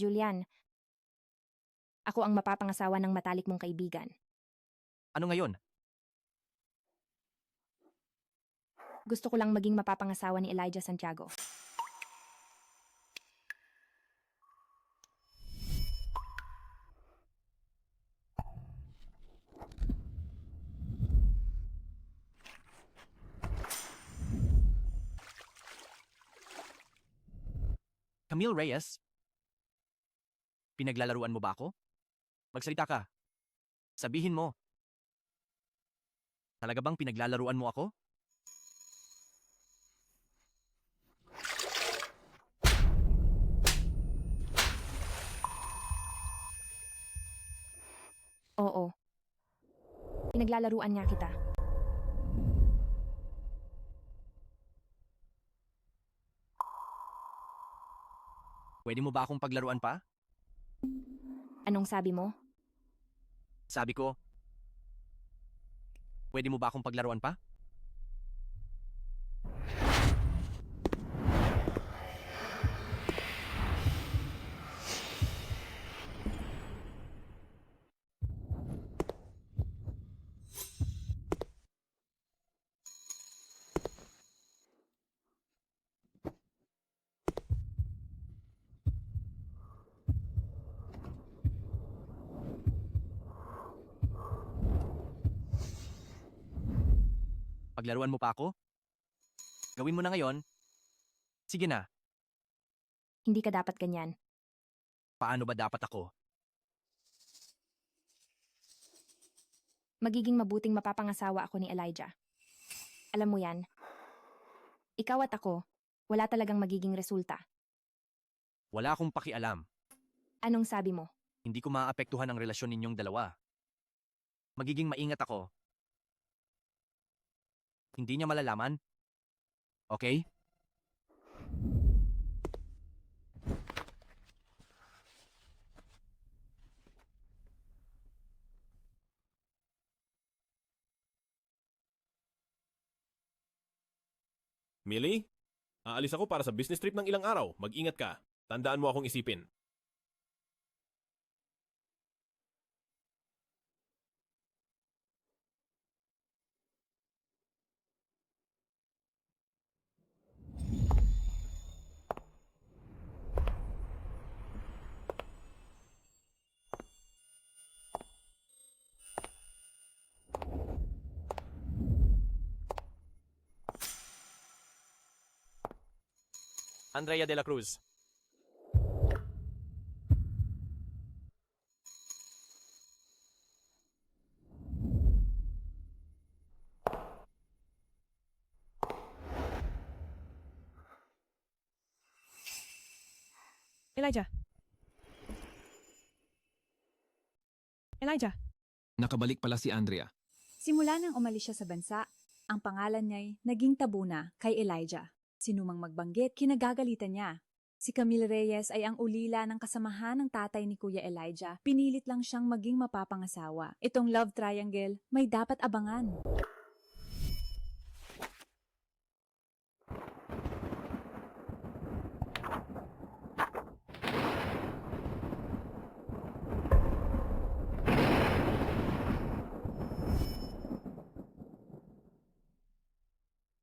Julian, ako ang mapapangasawa ng matalik mong kaibigan. Ano ngayon? Gusto ko lang maging mapapangasawa ni Elijah Santiago. Camille Reyes? Pinaglalaruan mo ba ako? Magsalita ka. Sabihin mo. Talaga bang pinaglalaruan mo ako? Oo. Pinaglalaruan niya kita. Pwede mo ba akong paglaruan pa? Anong sabi mo? Sabi ko, pwede mo ba akong paglaruan pa? Paglaruan mo pa ako? Gawin mo na ngayon. Sige na, Hindi ka dapat ganyan. paano ba dapat ako? Magiging mabuting mapapangasawa ako ni Elijah. Alam mo yan. Ikaw at ako, wala talagang magiging resulta. Wala akong pakialam. Anong sabi mo? Hindi ko maapektuhan ang relasyon ninyong dalawa. Magiging maingat ako. Hindi niya malalaman. Okay? Millie? Aalis ako para sa business trip ng ilang araw. Mag-ingat ka. Tandaan mo akong isipin. Andrea de la Cruz. Elijah. Elijah. Nakabalik pala si Andrea. Simula nang umalis siya sa bansa, ang pangalan niya'y naging tabu na kay Elijah. Sinumang magbanggit, kinagagalitan niya. Si Camille Reyes ay ang ulila ng kasamahan ng tatay ni Kuya Elijah. Pinilit lang siyang maging mapapangasawa. Itong love triangle may dapat abangan.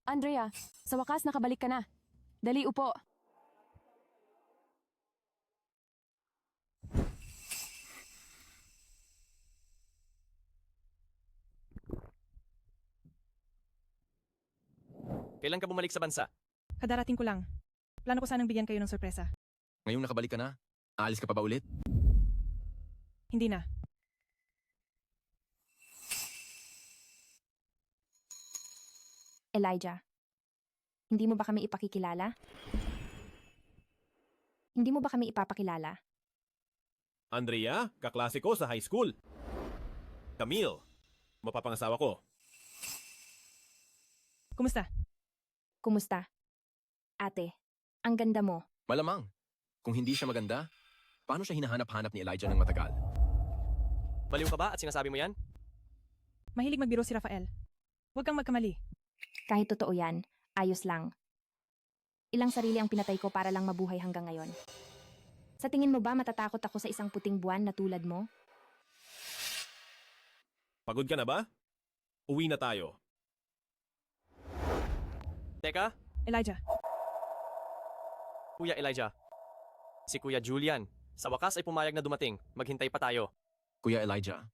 Andrea, sa wakas nakabalik ka na. Dali, upo. Kailan ka bumalik sa bansa? Kadarating ko lang. Plano ko sanang bigyan kayo ng sorpresa. Ngayong nakabalik ka na, aalis ka pa ba ulit? Hindi na. Elijah, hindi mo ba kami ipakikilala? Hindi mo ba kami ipapakilala? Andrea, kaklase ko sa high school. Camille, mapapangasawa ko. Kumusta? Kumusta? Ate, ang ganda mo. Malamang. Kung hindi siya maganda, paano siya hinahanap-hanap ni Elijah ng matagal? Baliw ka ba at sinasabi mo yan? Mahilig magbiro si Rafael. Huwag kang magkamali. Kahit totoo yan, ayos lang. Ilang sarili ang pinatay ko para lang mabuhay hanggang ngayon. Sa tingin mo ba matatakot ako sa isang puting buwan na tulad mo? Pagod ka na ba? Uwi na tayo. Teka, Elijah, Kuya Elijah. Si Kuya Julian. Sa wakas ay pumayag na dumating. Maghintay pa tayo. Kuya Elijah,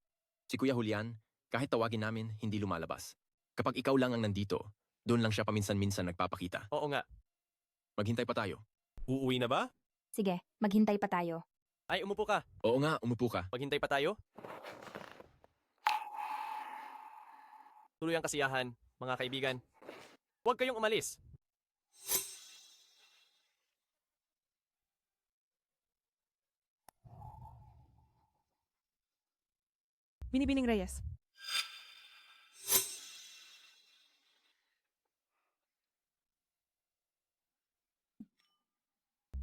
si Kuya Julian, kahit tawagin namin, hindi lumalabas. Kapag ikaw lang ang nandito, doon lang siya paminsan-minsan nagpapakita. Oo nga. Maghintay pa tayo. Uuwi na ba? Sige, maghintay pa tayo. Ay, umupo ka. Oo nga, umupo ka. Maghintay pa tayo. Tuloy ang kasiyahan, mga kaibigan. Huwag kayong umalis. Binibining Reyes.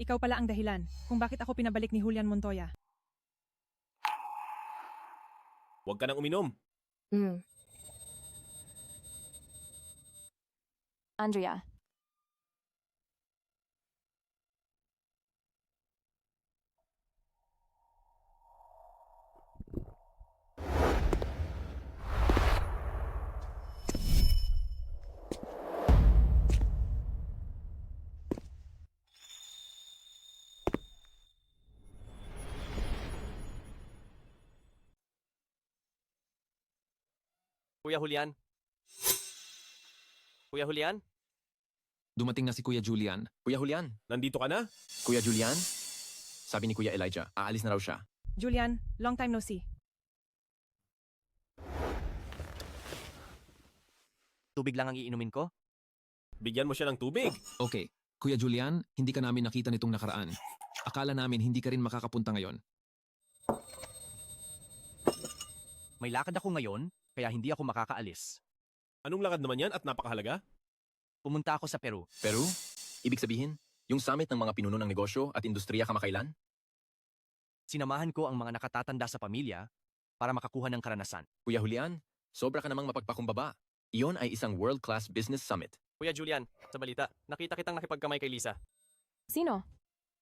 Ikaw pala ang dahilan kung bakit ako pinabalik ni Julian Montoya. Huwag ka nang uminom. Andrea. Kuya Julian. Kuya Julian? Dumating na si Kuya Julian. Kuya Julian, Nandito ka na? Kuya Julian? Sabi ni Kuya Elijah, aalis na raw siya. Julian, long time no see. Tubig lang ang iinumin ko? Bigyan mo siya ng tubig. Okay, Kuya Julian, hindi ka namin nakita nitong nakaraan. Akala namin hindi ka rin makakapunta ngayon. May lakad ako ngayon, kaya hindi ako makakaalis. Anong lakad naman yan at napakahalaga? Pumunta ako sa Peru. Pero, ibig sabihin, yung summit ng mga pinuno ng negosyo at industriya kamakailan? Sinamahan ko ang mga nakatatanda sa pamilya para makakuha ng karanasan. Kuya Julian, sobra ka namang mapagpakumbaba. Iyon ay isang world-class business summit. Kuya Julian, sa balita, nakita kitang nakipagkamay kay Lisa. Sino?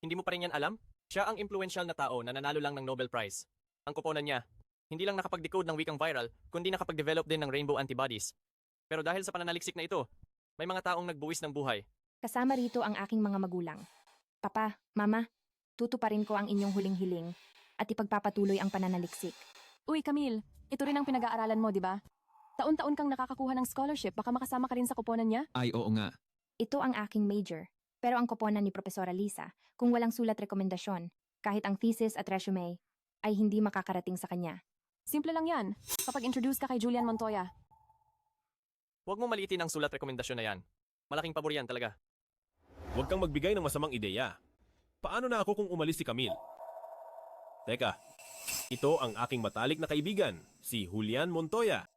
Hindi mo pa rin yan alam? Siya ang influential na tao na nanalo lang ng Nobel Prize. Ang kuponan niya, hindi lang nakapag-decode ng wikang viral, kundi nakapag-develop din ng rainbow antibodies. Pero dahil sa pananaliksik na ito, may mga taong nagbuwis ng buhay. Kasama rito ang aking mga magulang. Papa, Mama, tutuparin ko ang inyong huling hiling at ipagpapatuloy ang pananaliksik. Uy, Camille. Ito rin ang pinag-aaralan mo, di ba? Taon-taon kang nakakakuha ng scholarship. Baka makasama ka rin sa kuponan niya? Ay, oo nga. Ito ang aking major, pero ang koponan ni Profesora Lisa, kung walang sulat rekomendasyon, kahit ang thesis at resume, ay hindi makakarating sa kanya. Simple lang yan. Kapag introduce ka kay Julian Montoya. Huwag mo maliitin ang sulat rekomendasyon na yan. Malaking pabor yan talaga. Huwag kang magbigay ng masamang ideya. Paano na ako kung umalis si Camille? Teka, ito ang aking matalik na kaibigan, si Julian Montoya.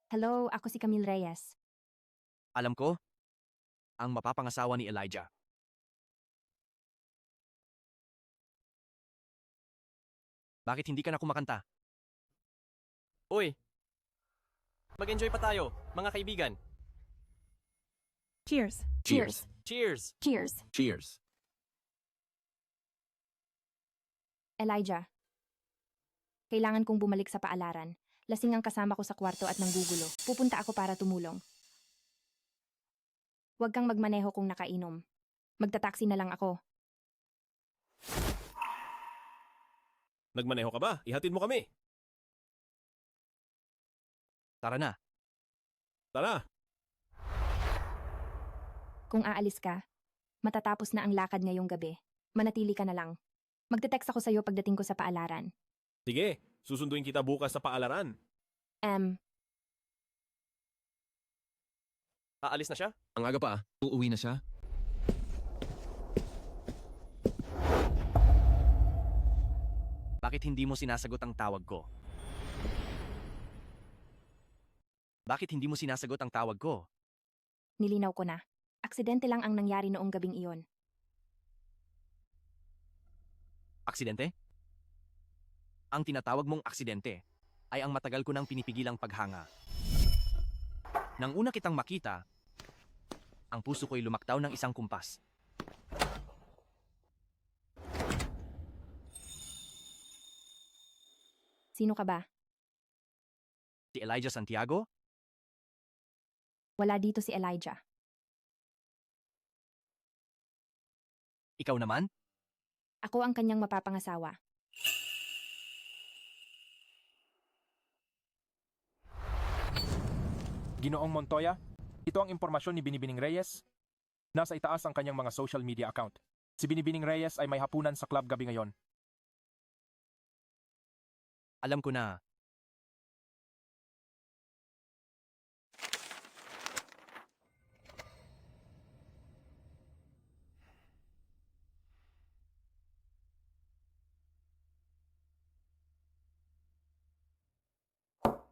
Hello, ako si Camille Reyes. Alam ko, ang mapapangasawa ni Elijah. Bakit hindi ka na kumakanta? Uy! Mag-enjoy pa tayo, mga kaibigan. Cheers. Cheers. Cheers! Cheers. Cheers. Elijah. Kailangan kong bumalik sa paalaran. Lasing ang kasama ko sa kwarto at nanggugulo. Pupunta ako para tumulong. Huwag kang magmaneho kung nakainom. Magtataksi na lang ako. Nagmaneho ka ba? Ihatid mo kami. Tara na. Tara. Kung aalis ka, matatapos na ang lakad ngayong gabi. Manatili ka na lang. Magte-text ako sa'yo pagdating ko sa paalaran. Sige, susunduin kita bukas sa paalaran. Aalis na siya? Ang aga pa. Uuwi na siya? Bakit hindi mo sinasagot ang tawag ko? Bakit hindi mo sinasagot ang tawag ko? Nilinaw ko na. Aksidente lang ang nangyari noong gabing iyon. Aksidente? Ang tinatawag mong aksidente ay ang matagal ko nang pinipigilang paghanga. Nang una kitang makita, ang puso ko'y lumaktaw ng isang kumpas. Sino ka ba? Si Elijah Santiago? Wala dito si Elijah. Ikaw naman? Ako ang kanyang mapapangasawa. Ginoong Montoya, ito ang impormasyon ni Binibining Reyes. Nasa itaas ang kanyang mga social media account. Si Binibining Reyes ay may hapunan sa club gabi ngayon. Alam ko na.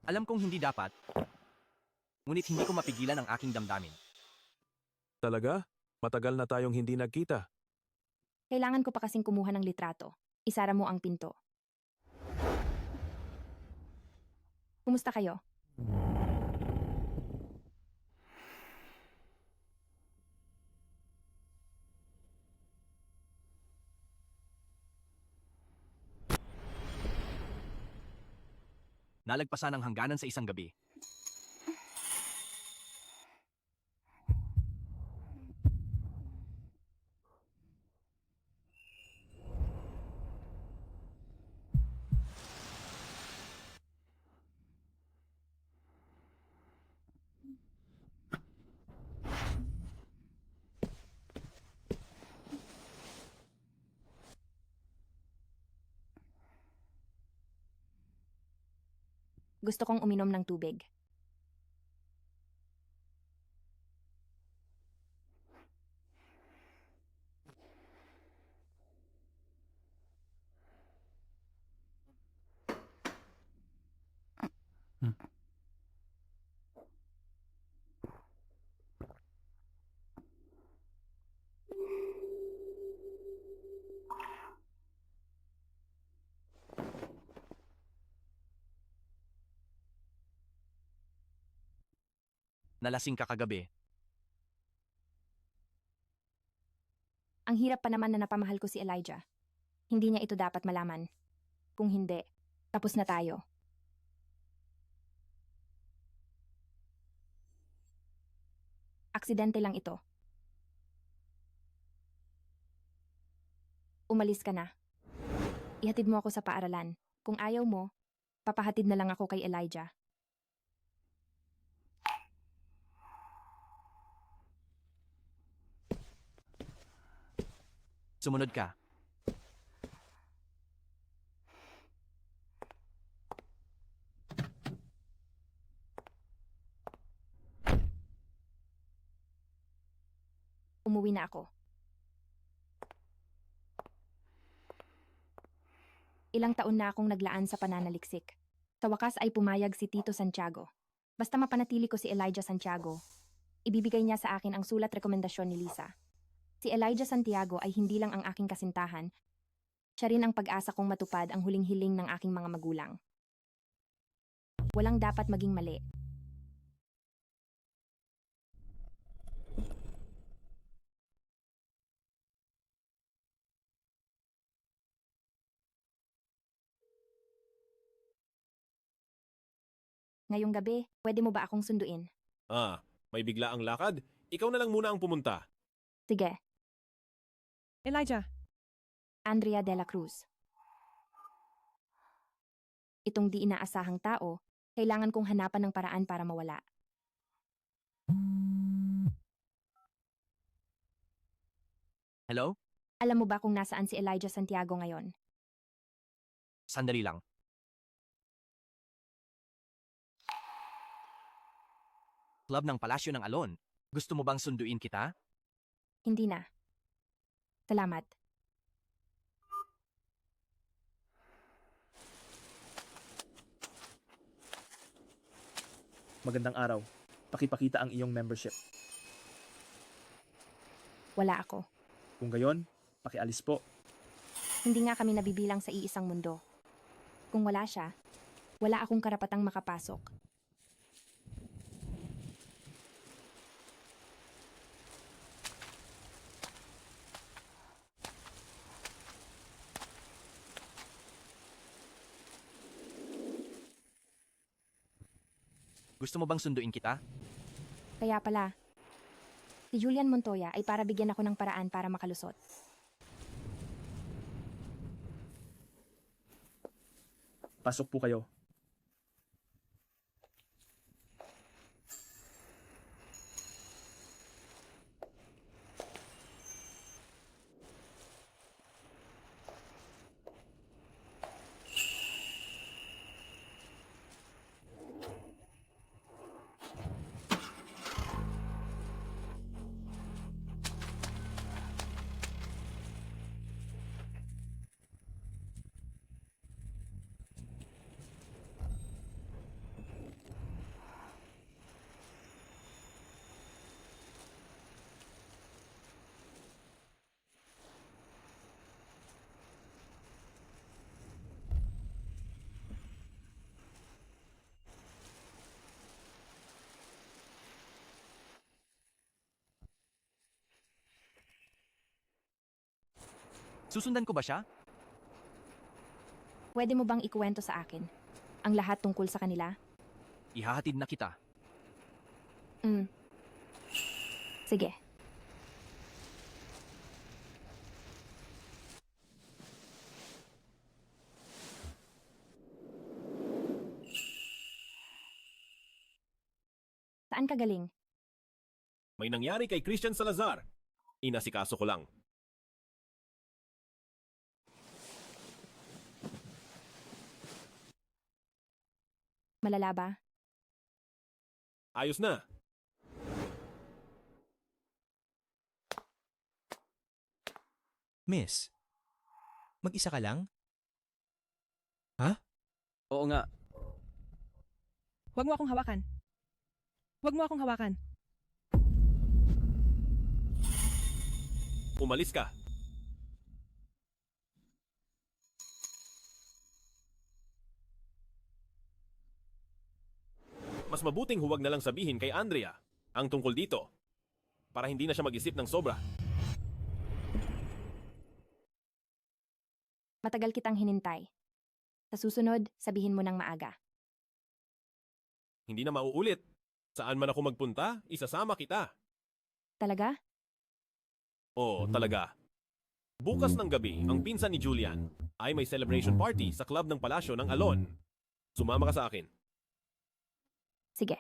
Alam kong hindi dapat, ngunit hindi ko mapigilan ang aking damdamin. Talaga? Matagal na tayong hindi nagkita. Kailangan ko pa kasing kumuha ng litrato. Isara mo ang pinto. Kumusta kayo? Nalagpasan ang hangganan sa isang gabi. Gusto kong uminom ng tubig. Nalasing ka kagabi. Ang hirap pa naman na napamahal ko si Elijah. Hindi niya ito dapat malaman. Kung hindi, tapos na tayo. Aksidente lang ito. Umalis ka na. Ihatid mo ako sa paaralan. Kung ayaw mo, papahatid na lang ako kay Elijah. Sumunod ka. Umuwi na ako. Ilang taon na akong naglaan sa pananaliksik. Sa wakas ay pumayag si Tito Santiago. Basta mapanatili ko si Elijah Santiago, ibibigay niya sa akin ang sulat rekomendasyon ni Lisa. Si Elijah Santiago ay hindi lang ang aking kasintahan, siya rin ang pag-asa kong matupad ang huling hiling ng aking mga magulang. Walang dapat maging mali. Ngayong gabi, pwede mo ba akong sunduin? May bigla ang lakad? Ikaw na lang muna ang pumunta. Sige, Elijah, Andrea de la Cruz. Itong di inaasahang tao, kailangan kong hanapan ng paraan para mawala. Hello? Alam mo ba kung nasaan si Elijah Santiago ngayon? Sandali lang. Club ng Palasyo ng Alon. Gusto mo bang sunduin kita? Hindi na. Salamat. Magandang araw. Pakipakita ang iyong membership. Wala ako. Kung gayon, pakialis po. Hindi nga kami nabibilang sa iisang mundo. Kung wala siya, wala akong karapatang makapasok. Gusto mo bang sunduin kita? Kaya pala, si Julian Montoya ay para bigyan ako ng paraan para makalusot. Pasok po kayo. Susundan ko ba siya? Pwede mo bang ikuwento sa akin ang lahat tungkol sa kanila? Ihahatid na kita. Sige. Saan ka galing? May nangyari kay Christian Salazar. Inasikaso ko lang. Malala ba? Ayos na. Miss, mag-isa ka lang? Oo nga. Huwag mo akong hawakan. Huwag mo akong hawakan. Umalis ka. Mas mabuting huwag na lang sabihin kay Andrea ang tungkol dito para hindi na siya mag-isip ng sobra. Matagal kitang hinintay. Sa susunod, sabihin mo ng maaga. Hindi na mauulit. Saan man ako magpunta, isasama kita. Talaga? Oo, talaga. Bukas ng gabi, ang pinsan ni Julian ay may celebration party sa club ng palasyo ng Alon. Sumama ka sa akin. Sige.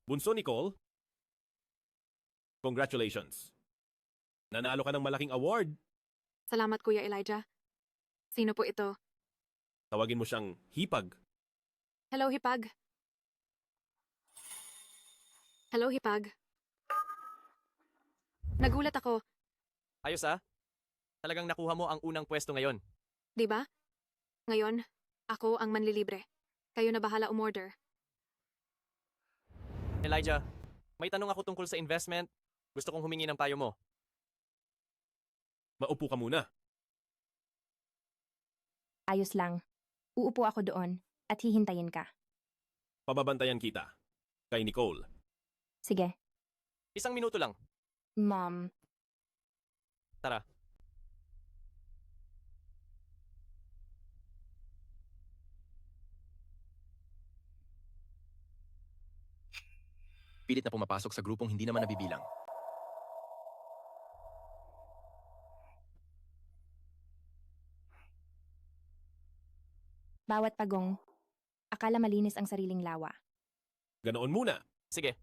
Bunso Nicole, congratulations. Nanalo ka ng malaking award. Salamat, Kuya Elijah. Sino po ito? Tawagin mo siyang Hipag. Hello, Hipag. Hello, Hipag. Nagulat ako, Ayos ah. Talagang nakuha mo ang unang pwesto ngayon. di ba? Ngayon, ako ang manlilibre. Kayo na bahala umorder. Elijah, may tanong ako tungkol sa investment. Gusto kong humingi ng payo mo. Maupo ka muna. Ayos lang. Uupo ako doon at hihintayin ka. Pababantayan kita. Kay Nicole. Sige. 1 minuto lang. Mom, Tara. Pilit na pumapasok sa grupong hindi naman nabibilang. bawat pagong, akala malinis ang sariling lawa. Ganoon muna. Sige.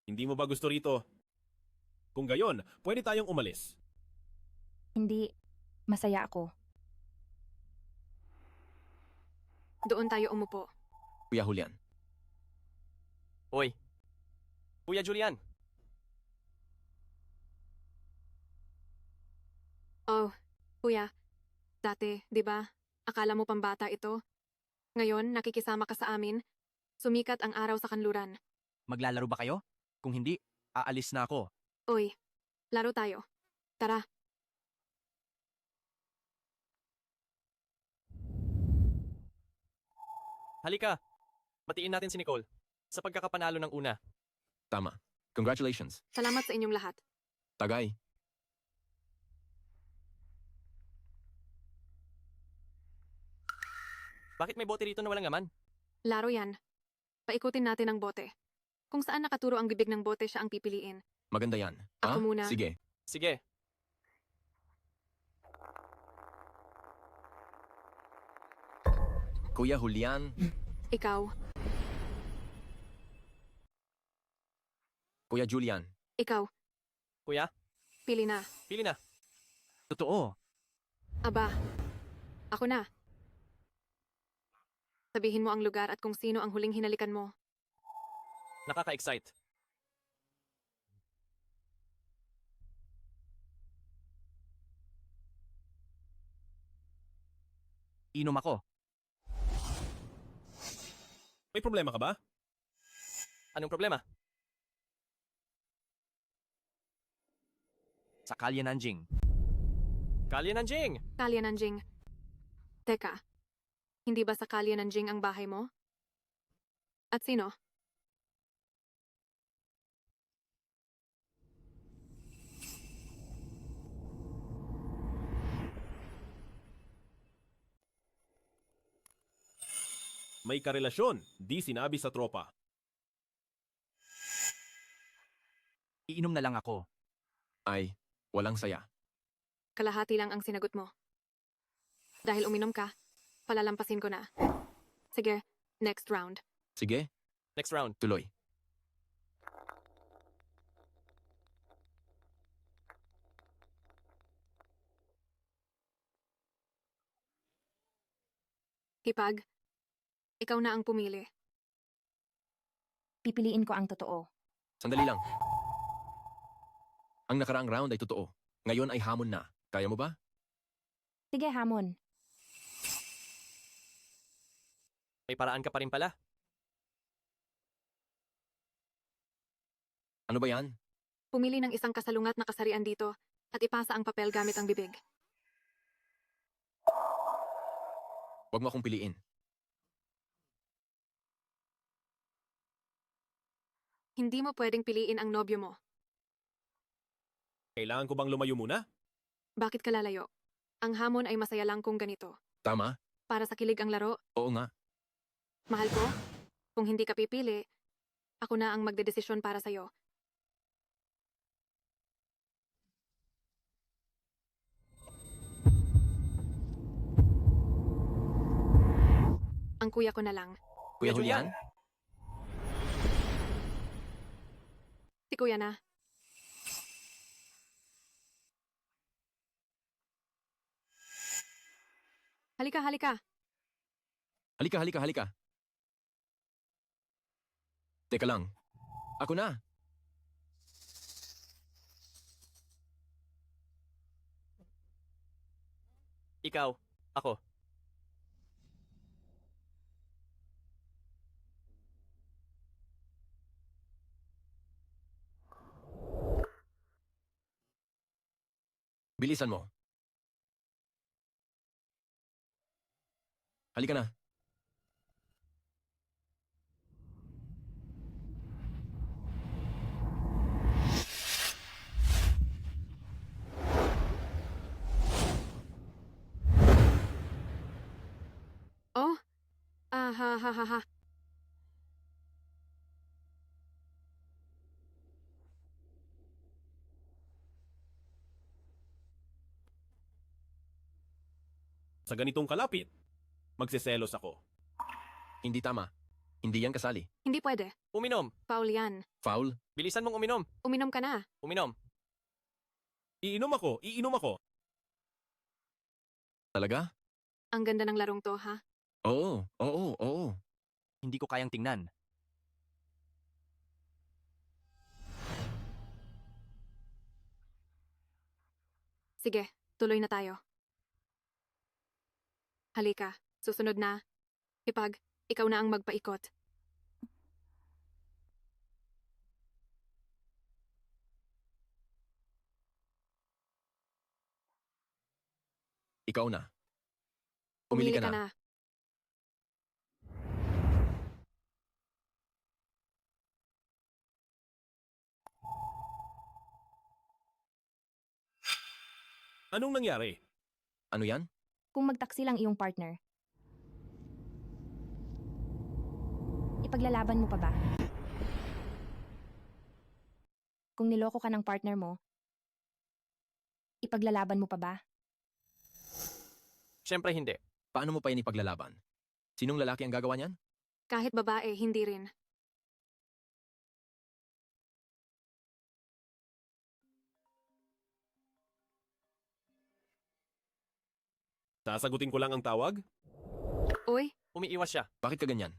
Hindi mo ba gusto rito? Kung gayon, pwede tayong umalis. Hindi, Masaya ako. Doon tayo umupo. Kuya Julian, Hoy. Kuya Julian, Oh, kuya. Dati, di ba? Akala mo pambata ito? Ngayon, nakikisama ka sa amin. Sumikat ang araw sa kanluran. Maglalaro ba kayo? Kung hindi, aalis na ako. Uy, laro tayo. Tara. halika. Batiin natin si Nicole sa pagkakapanalo ng una. tama. Congratulations. Salamat sa inyong lahat. Tagay. Bakit may bote rito na walang laman? Laro yan. Paikutin natin ang bote. Kung saan nakaturo ang bibig ng bote siya ang pipiliin. Maganda yan. Ako muna. Sige. Sige. Kuya Julian, Ikaw. Kuya Julian, Ikaw. Kuya, Pili na. pili na. Totoo. Aba. Ako na. Sabihin mo ang lugar at kung sino ang huling hinalikan mo. Nakaka-excite. Inom ako. May problema ka ba? Anong problema? Sa Kalye Nanjing. Kalye Nanjing! Kalye Nanjing. Teka. Hindi ba sa Kalye Nanjing ang bahay mo? At sino? May karelasyon, di sinabi sa tropa. Iinom na lang ako. ay, walang saya. Kalahati lang ang sinagot mo. Dahil uminom ka, palalampasin ko na. Sige, next round. Sige, Next round. tuloy. Hipag, ikaw na ang pumili. Pipiliin ko ang totoo. Sandali lang. Ang nakaraang round ay totoo. Ngayon ay hamon na. Kaya mo ba? Sige, hamon. May paraan ka pa rin pala. Ano ba yan? Pumili ng isang kasalungat na kasarian dito at ipasa ang papel gamit ang bibig. Huwag mo akong piliin. Hindi mo pwedeng piliin ang nobyo mo. Kailangan ko bang lumayo muna? Bakit ka lalayo? Ang hamon ay masaya lang kung ganito. Tama? Para sa kilig ang laro, Oo nga. mahal ko, kung hindi ka pipili, ako na ang magdedesisyon para sa'yo. Ang kuya ko na lang. Kuya Julian? Si kuya na. Halika, halika. Halika, halika, halika. Teka lang. Ako na. Ikaw, ako. Bilisan mo. Halika na. Oh? Ah, ha, ha, ha, ha. Sa ganitong kalapit, magseselos ako. Hindi tama. Hindi yan kasali. Hindi pwede. Uminom. Foul yan. Foul? Bilisan mong uminom. Uminom ka na. Uminom. Iinom ako, iinom ako. Talaga? Ang ganda ng larong to, ha? Oo, oo, oo. Hindi ko kayang tingnan. Sige, tuloy na tayo. Halika, susunod na. Ipag, ikaw na ang magpaikot. Ikaw na. Pumili ka na. na. Anong nangyari? Ano yan? Kung magtaksi lang iyong partner, ipaglalaban mo pa ba? Kung niloko ka ng partner mo, ipaglalaban mo pa ba? Siyempre hindi. Paano mo pa yan ipaglalaban? Sinong lalaki ang gagawa niyan? Kahit babae, hindi rin. Sasagutin ko lang ang tawag? Uy, Umiiwas siya. Bakit ka ganyan?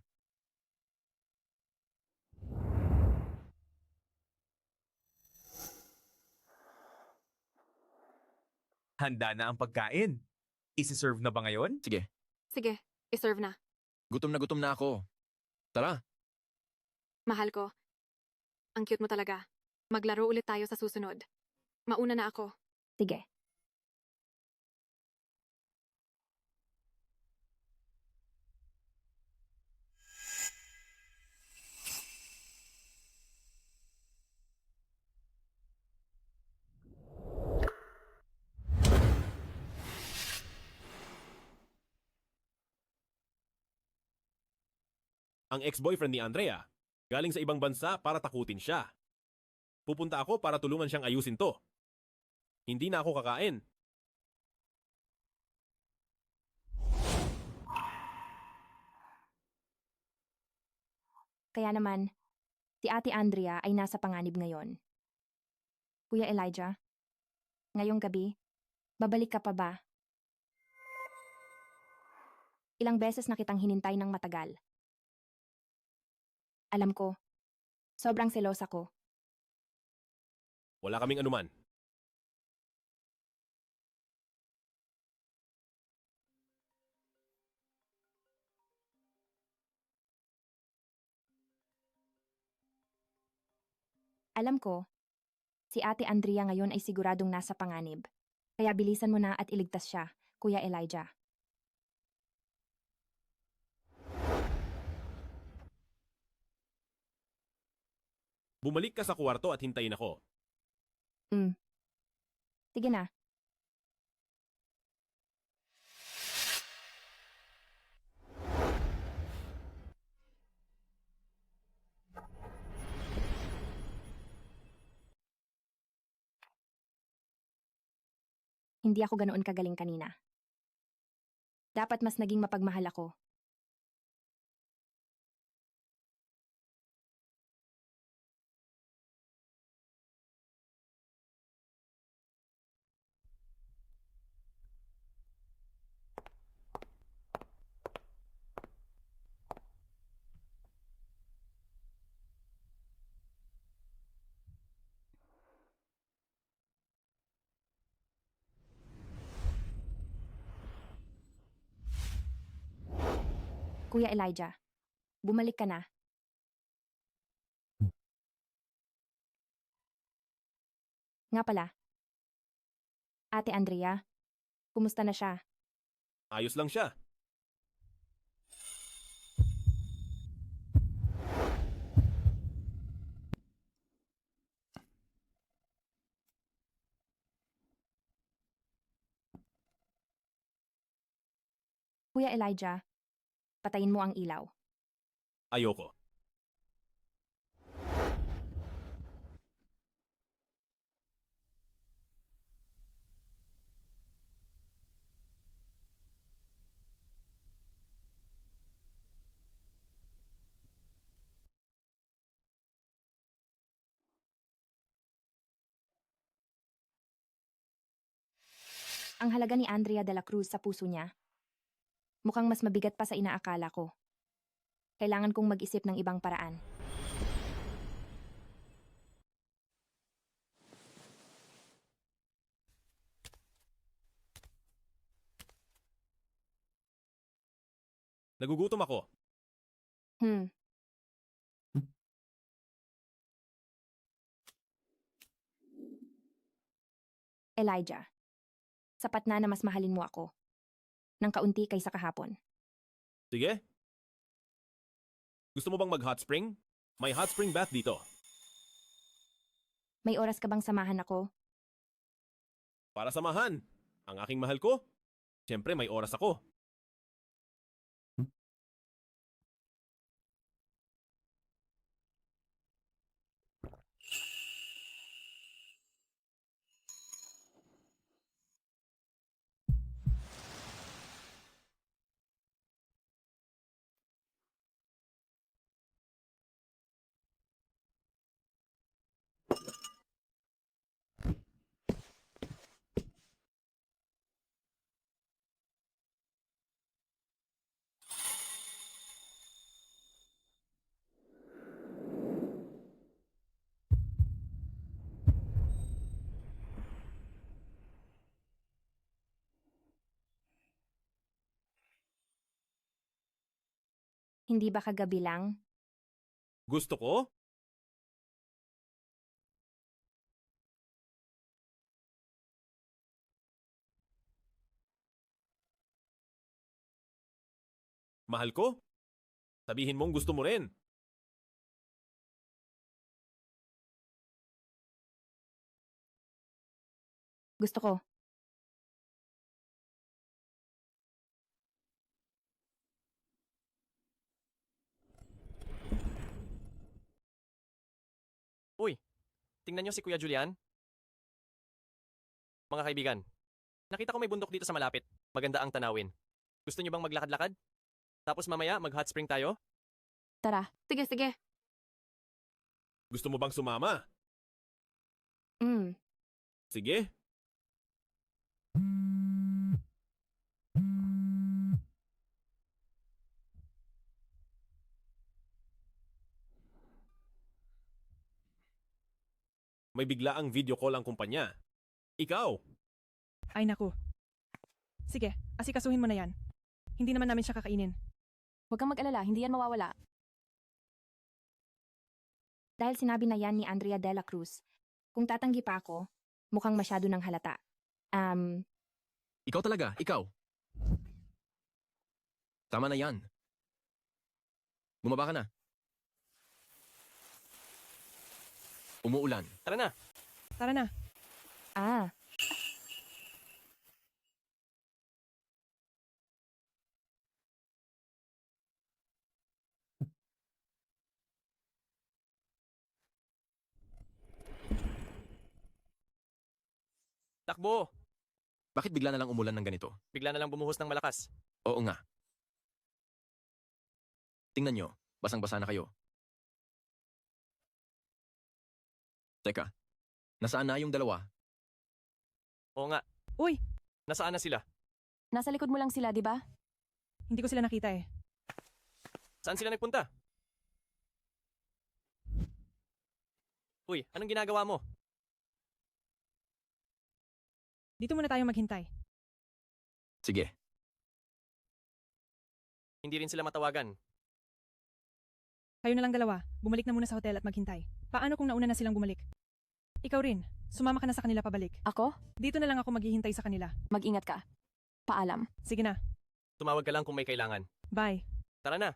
Handa na ang pagkain. Isi-serve na ba ngayon? Sige, sige, iserve na. gutom na ako. Tara, Mahal ko. Ang cute mo talaga. Maglaro ulit tayo sa susunod. Mauna na ako. Sige. Ang ex-boyfriend ni Andrea, galing sa ibang bansa para takutin siya. Pupunta ako para tulungan siyang ayusin to. Hindi na ako kakain. Kaya naman, si Ate Andrea ay nasa panganib ngayon. Kuya Elijah, ngayong gabi, babalik ka pa ba? Ilang beses na kitang hinintay ng matagal. Alam ko, sobrang selosa ko. Wala kaming anuman. Alam ko, si Ate Andrea ngayon ay siguradong nasa panganib. Kaya bilisan mo na at iligtas siya, Kuya Elijah. Bumalik ka sa kwarto at hintayin ako. Sige na. Hindi ako ganoon kagaling kanina. Dapat mas naging mapagmahal ako. Kuya Elijah, bumalik ka na. Nga pala, Ate Andrea, kumusta na siya? Ayos lang siya. Kuya Elijah, patayin mo ang ilaw. Ayoko. Ang halaga ni Andrea de la Cruz sa puso niya. Mukhang mas mabigat pa sa inaakala ko. Kailangan kong mag-isip ng ibang paraan. Nagugutom ako. Hmm. Elijah, sapat na na mas mahalin mo ako. Nang kaunti kaysa kahapon. Sige. Gusto mo bang mag-hot spring? May hot spring bath dito. May oras ka bang samahan ako? Para samahan. Ang aking mahal ko. Siyempre may oras ako. Hindi ba kagabi lang? Gusto ko? Mahal ko? Sabihin mong gusto mo rin. Gusto ko. Uy, tingnan niyo si Kuya Julian. Mga kaibigan, nakita ko may bundok dito sa malapit. Maganda ang tanawin. Gusto niyo bang maglakad-lakad? Tapos mamaya mag-hot spring tayo? Tara. Sige, sige. Gusto mo bang sumama? Mm. Sige. May bigla ang video call ang kumpanya. Ikaw, Ay naku. Sige, asikasuhin mo na yan. Hindi naman namin siya kakainin. Huwag kang mag-alala, hindi yan mawawala. Dahil sinabi na yan ni Andrea de la Cruz, kung tatanggi pa ako, mukhang masyado ng halata. Ikaw talaga, ikaw. Tama na yan. Bumaba ka na. Umuulan. Tara na. Tara na. Ah, Takbo! Bakit bigla na lang umulan ng ganito? Bigla na lang bumuhos ng malakas. Oo nga. Tingnan nyo, basang-basa na kayo. Teka, nasaan na yung dalawa? Oo nga. Uy, Nasaan na sila? nasa likod mo lang sila, di ba? hindi ko sila nakita eh. Saan sila nagpunta? Uy, anong ginagawa mo? Dito muna tayo maghintay. Sige, Hindi rin sila matawagan. Kayo na lang dalawa, bumalik na muna sa hotel at maghintay. Paano kung nauna na silang bumalik? Ikaw rin, sumama ka na sa kanila pabalik. Ako? Dito na lang ako maghihintay sa kanila. Mag-ingat ka. Paalam. Sige na, Tumawag ka lang kung may kailangan. bye. Tara na.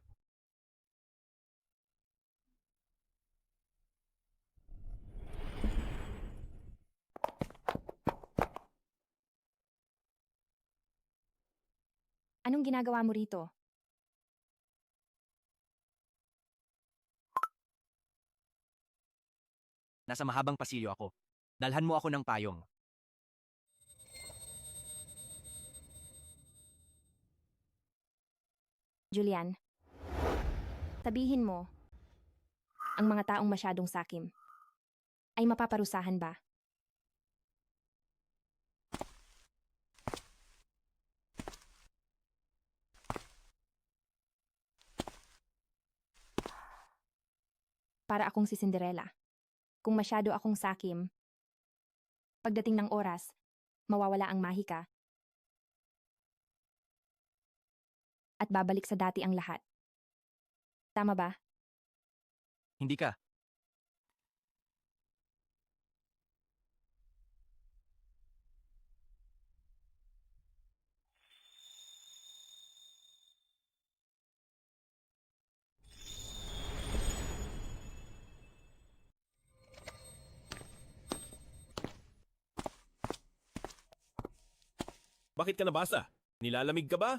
Anong ginagawa mo rito? Nasa mahabang pasilyo ako. Dalhan mo ako ng payong. Julian, sabihin mo, ang mga taong masyadong sakim ay mapaparusahan ba? Para akong si Cinderella. Kung masyado akong sakim, pagdating ng oras, mawawala ang mahika at babalik sa dati ang lahat. Tama ba? Hindi ka. Bakit ka nabasa? Nilalamig ka ba?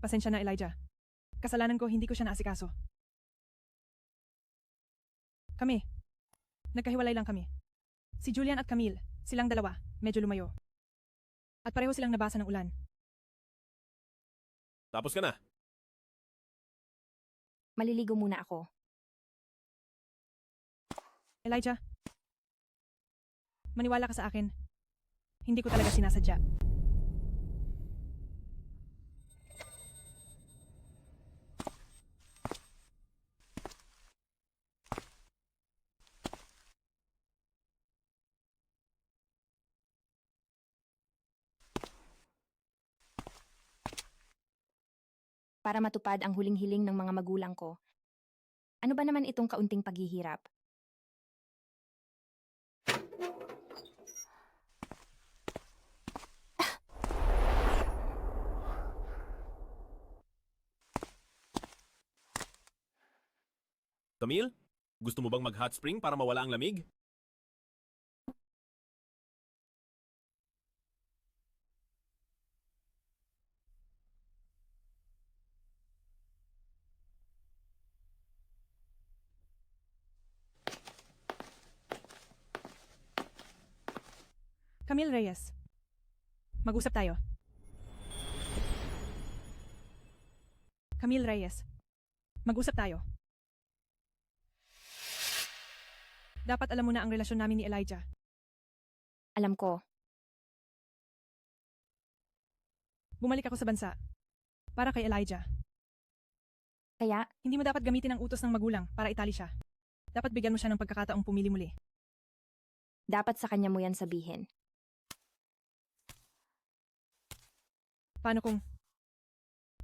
Pasensya na, Elijah. Kasalanan ko, hindi ko siya naasikaso. Kami. Nagkahiwalay lang kami. Si Julian at Camille, silang dalawa, medyo lumayo. At pareho silang nabasa ng ulan. Tapos ka na. Maliligo muna ako. Elijah, maniwala ka sa akin. Hindi ko talaga sinasadya. Para matupad ang huling hiling ng mga magulang ko. Ano ba naman itong kaunting paghihirap? Camille, gusto mo bang mag-hot spring para mawala ang lamig? Camille Reyes. Mag-usap tayo. Camille Reyes. Mag-usap tayo. Dapat alam mo na ang relasyon namin ni Elijah. Alam ko, Bumalik ako sa bansa. Para kay Elijah. kaya Hindi mo dapat gamitin ang utos ng magulang para itali siya. Dapat bigyan mo siya ng pagkakataong pumili muli. dapat sa kanya mo yan sabihin. Paano kung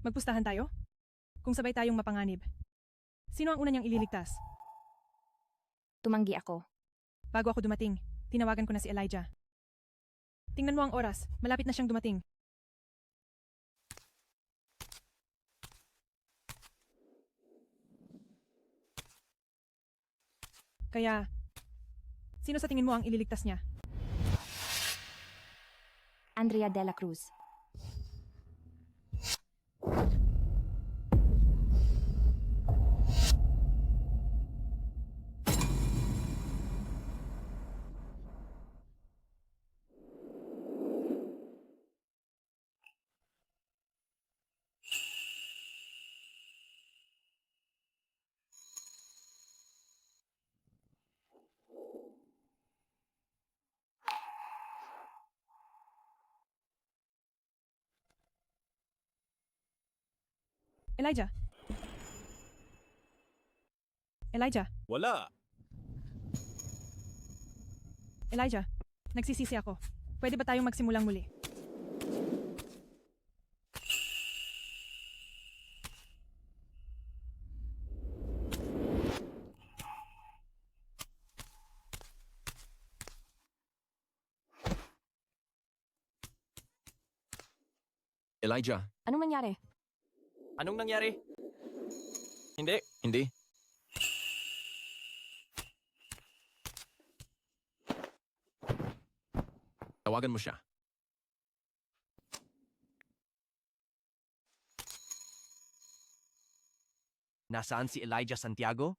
magpustahan tayo? Kung sabay tayong mapanganib. Sino ang una niyang ililigtas? Tumanggi ako. Bago ako dumating, tinawagan ko na si Elijah. Tingnan mo ang oras, malapit na siyang dumating. Kaya, sino sa tingin mo ang ililigtas niya? Andrea de la Cruz. Elijah? Elijah? Wala. Elijah? Nagsisisi ako. Pwede ba tayong magsimulang muli? Elijah, Anong nangyari? Anong nangyari? Hindi. hindi. Tawagan mo siya. Nasaan si Elijah Santiago?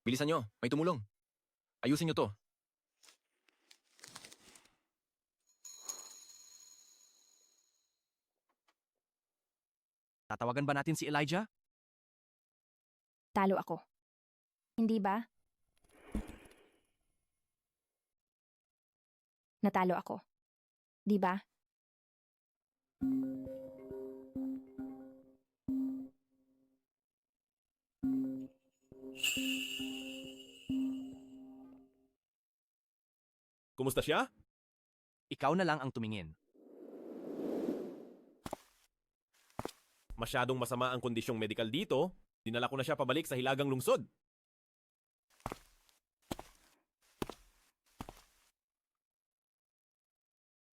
Bilisan nyo, may tumulong. Ayusin nyo to. Tatawagan ba natin si Elijah? Talo ako. Hindi ba? Natalo ako. Di ba? Kumusta siya? Ikaw na lang ang tumingin. Masyadong masama ang kondisyong medikal dito. Dinala ko na siya pabalik sa Hilagang Lungsod.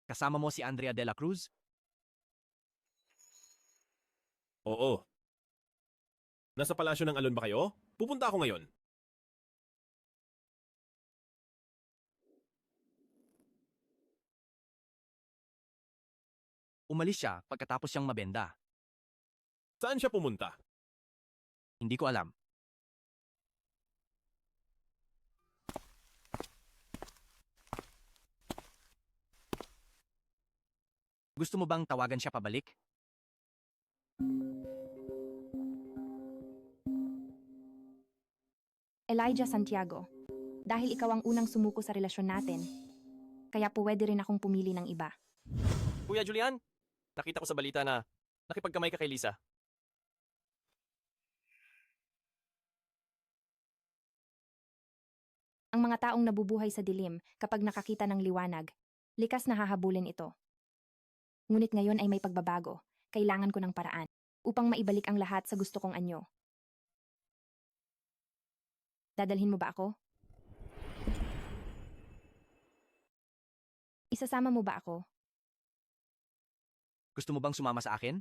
Kasama mo si Andrea de la Cruz? Oo. Nasa palasyo ng Alon ba kayo? Pupunta ako ngayon. Umalis siya pagkatapos siyang mabenda. Saan siya pumunta? Hindi ko alam. Gusto mo bang tawagan siya pabalik? Elijah Santiago, dahil ikaw ang unang sumuko sa relasyon natin, kaya pwede rin akong pumili ng iba. Kuya Julian, nakita ko sa balita na nakipagkamay ka kay Lisa. Ang mga taong nabubuhay sa dilim kapag nakakita ng liwanag, likas na hahabulin ito. Ngunit ngayon ay may pagbabago, kailangan ko ng paraan upang maibalik ang lahat sa gusto kong anyo. Dadalhin mo ba ako? Isasama mo ba ako? Gusto mo bang sumama sa akin?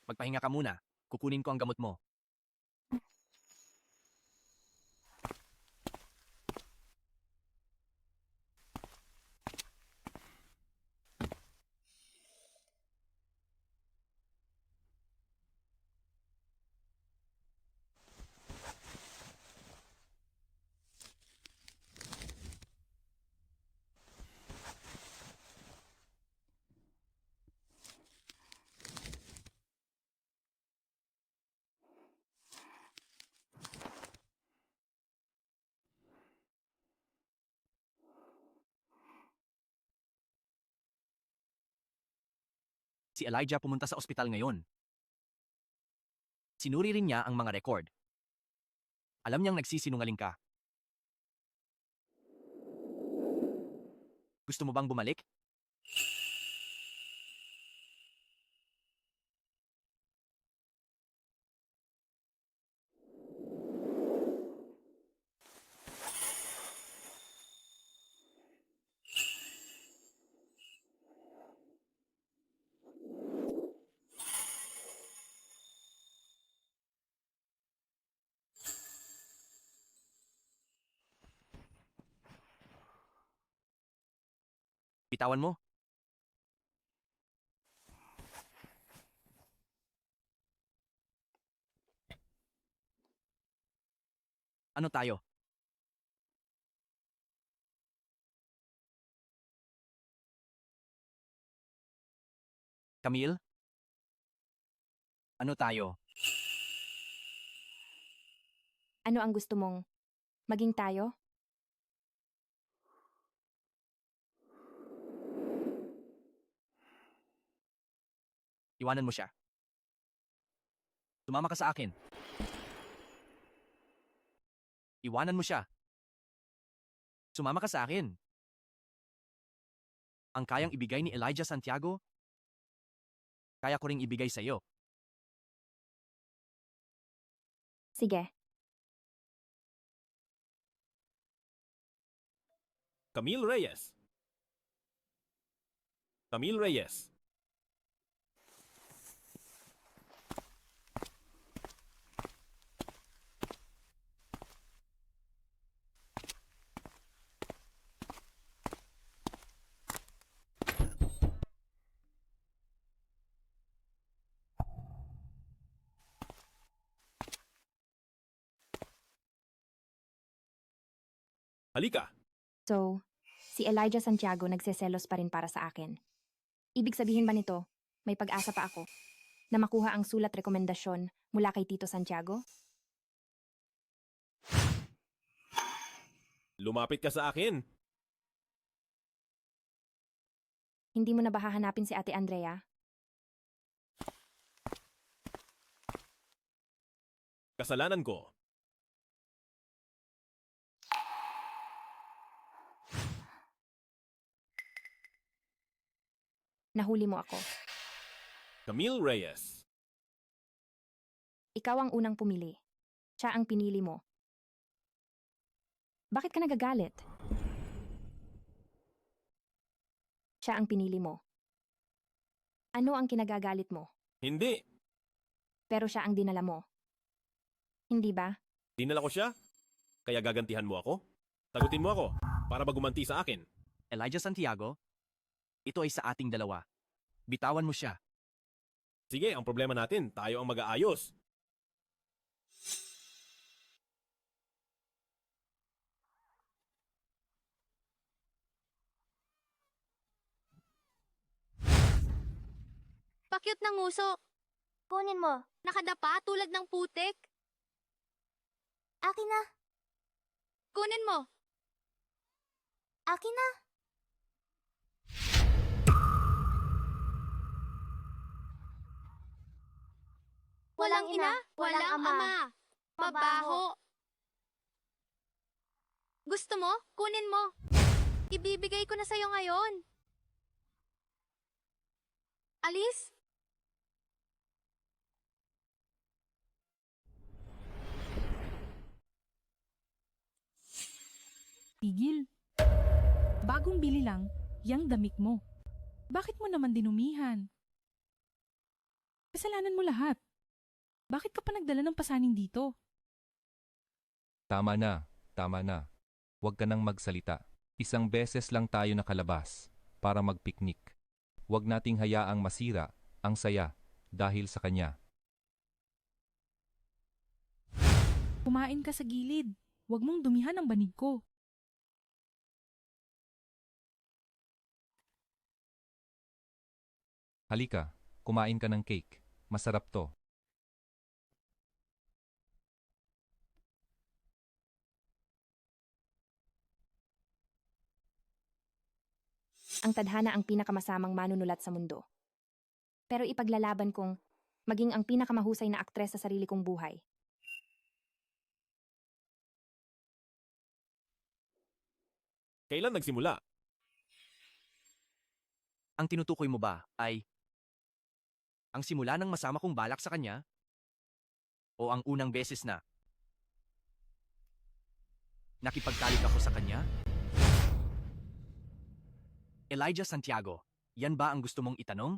Magpahinga ka muna. Kukunin ko ang gamot mo. Si Elijah pumunta sa ospital ngayon. Sinuri rin niya ang mga record. Alam niyang nagsisinungaling ka. Gusto mo bang bumalik? Bitawan mo. Ano tayo? Camille? Ano tayo? Ano ang gusto mong maging tayo? Iwanan mo siya. Sumama ka sa akin. Iwanan mo siya. Sumama ka sa akin. Ang kayang ibigay ni Elijah Santiago, kaya ko ring ibigay sa iyo. Sige. Camille Reyes. Camille Reyes. Halika. So, si Elijah Santiago nagseselos pa rin para sa akin. Ibig sabihin ba nito, may pag-asa pa ako na makuha ang sulat rekomendasyon mula kay Tito Santiago? Lumapit ka sa akin. Hindi mo na ba hahanapin si Ate Andrea? Kasalanan ko. Nahuli mo ako. Camille Reyes. Ikaw ang unang pumili. Siya ang pinili mo. Bakit ka nagagalit? Siya ang pinili mo. Ano ang kinagagalit mo? Hindi. Pero siya ang dinala mo. Hindi ba? Dinala ko siya. Kaya gagantihan mo ako? Sagutin mo ako para bagumanti sa akin. Elijah Santiago, ito ay sa ating dalawa. Bitawan mo siya. Sige, ang problema natin, tayo ang mag-aayos. Pakyut ng nguso. Kunin mo. Nakadapa tulad ng putik. Akin na. Kunin mo. Akin na. Walang ina, walang ama. Mabaho. Gusto mo? Kunin mo. Ibibigay ko na sa'yo ngayon. Alis? Tigil. Bagong bili lang, yang damit mo. Bakit mo naman dinumihan? Kasalanan mo lahat. Bakit ka pa nagdala ng pasaning dito? Tama na, tama na. Huwag ka nang magsalita. Isang beses lang tayo nakalabas para magpiknik. Huwag nating hayaang masira ang saya dahil sa kanya. Kumain ka sa gilid. Huwag mong dumihan ang banig ko. Halika, kumain ka ng cake. Masarap to. Ang tadhana ang pinakamasamang manunulat sa mundo. Pero ipaglalaban kong maging ang pinakamahusay na aktres sa sarili kong buhay. Kailan nagsimula? Ang tinutukoy mo ba ay ang simula ng masama kong balak sa kanya? O ang unang beses na nakipagtalik ako sa kanya? Elijah Santiago, yan ba ang gusto mong itanong?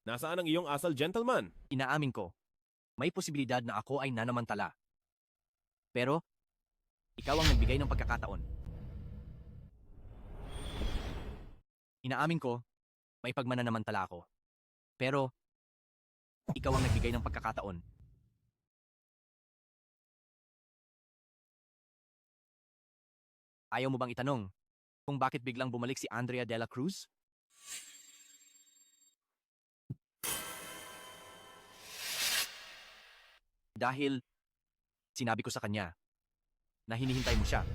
Nasaan ang iyong asal, gentleman? Inaamin ko, may posibilidad na ako ay nanamantala. Pero, ikaw ang nagbigay ng pagkakataon. Inaamin ko, may pagmananamantala ako. Pero, ikaw ang nagbigay ng pagkakataon. Ayaw mo bang itanong kung bakit biglang bumalik si Andrea de la Cruz? Dahil sinabi ko sa kanya na hinihintay mo siya.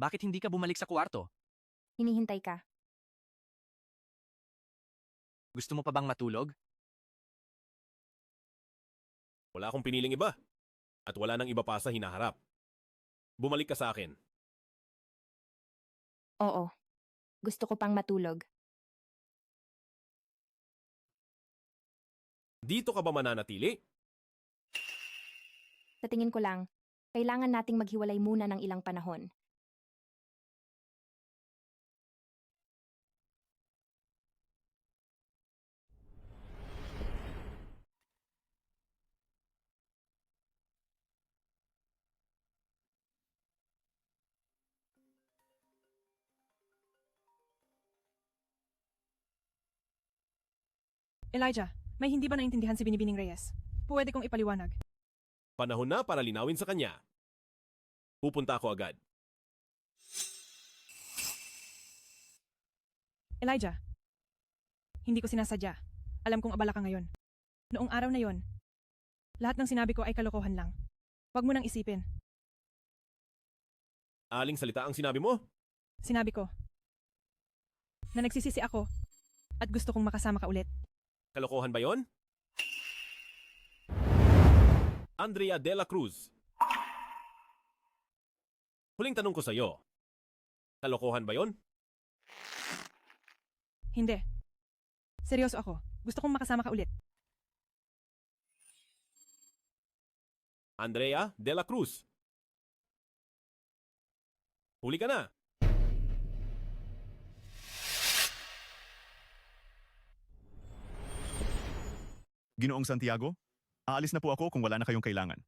Bakit hindi ka bumalik sa kwarto? Hinihintay ka. Gusto mo pa bang matulog? Wala akong piniling iba. At wala nang iba pa sa hinaharap. Bumalik ka sa akin. Oo. Gusto ko pang matulog. Dito ka ba mananatili? Sa tingin ko lang, kailangan nating maghiwalay muna ng ilang panahon. Elijah, may hindi ba naintindihan si Binibining Reyes? Pwede kong ipaliwanag. Panahon na para linawin sa kanya. Pupunta ako agad. Elijah, hindi ko sinasadya. Alam kong abala ka ngayon. Noong araw na yon, lahat ng sinabi ko ay kalokohan lang. Huwag mo nang isipin. Aling salita ang sinabi mo? Sinabi ko na nagsisisi ako at gusto kong makasama ka ulit. Kalokohan ba yon? Andrea de la Cruz. Huling tanong ko sa'yo. Kalokohan ba yon? Hindi. Seryoso ako. Gusto kong makasama ka ulit. Andrea de la Cruz. Huli ka na. Ginoong Santiago, aalis na po ako kung wala na kayong kailangan.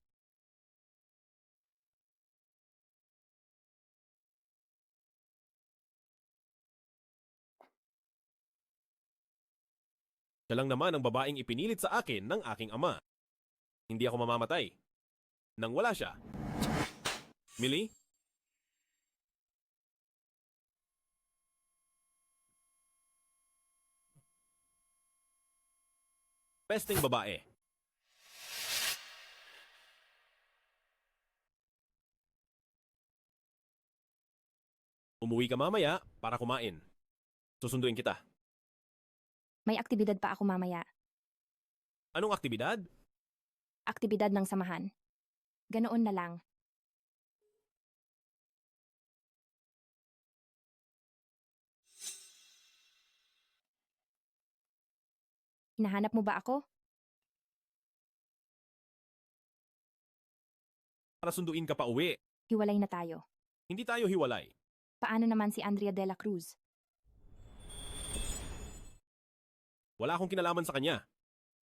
Siya lang naman ang babaeng ipinilit sa akin ng aking ama. Hindi ako mamamatay. Nang wala siya. Millie? Pesting babae. Umuwi ka mamaya para kumain. Susunduin kita. May aktibidad pa ako mamaya. Anong aktibidad? Aktibidad ng samahan. Ganoon na lang. Hinahanap mo ba ako? Para sunduin ka pa uwi. Hiwalay na tayo. Hindi tayo hiwalay. Paano naman si Andrea de la Cruz? Wala akong kinalaman sa kanya.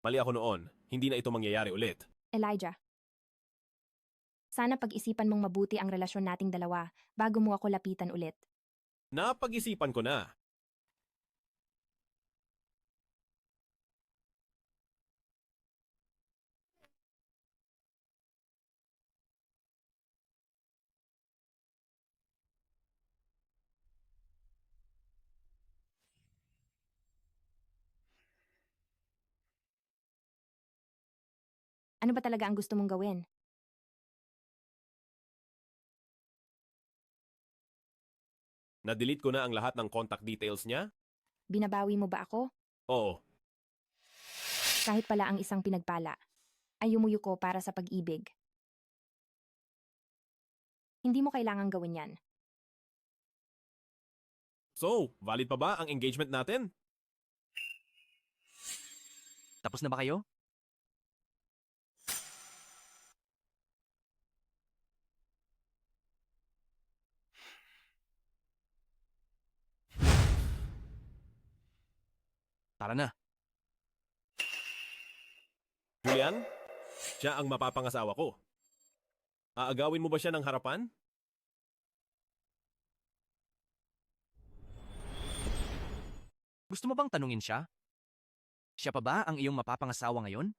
Mali ako noon. Hindi na ito mangyayari ulit. Elijah. Sana pag-isipan mong mabuti ang relasyon nating dalawa bago mo ako lapitan ulit. Napag-isipan ko na. Ano ba talaga ang gusto mong gawin? Na-delete ko na ang lahat ng contact details niya? Binabawi mo ba ako? Oo. Kahit pala ang isang pinagpala, ay yumuyo ko para sa pag-ibig. Hindi mo kailangang gawin yan. So, valid pa ba ang engagement natin? Tapos na ba kayo? Tara na. Julian, siya ang mapapangasawa ko. Aagawin mo ba siya ng harapan? Gusto mo bang tanungin siya? Siya pa ba ang iyong mapapangasawa ngayon?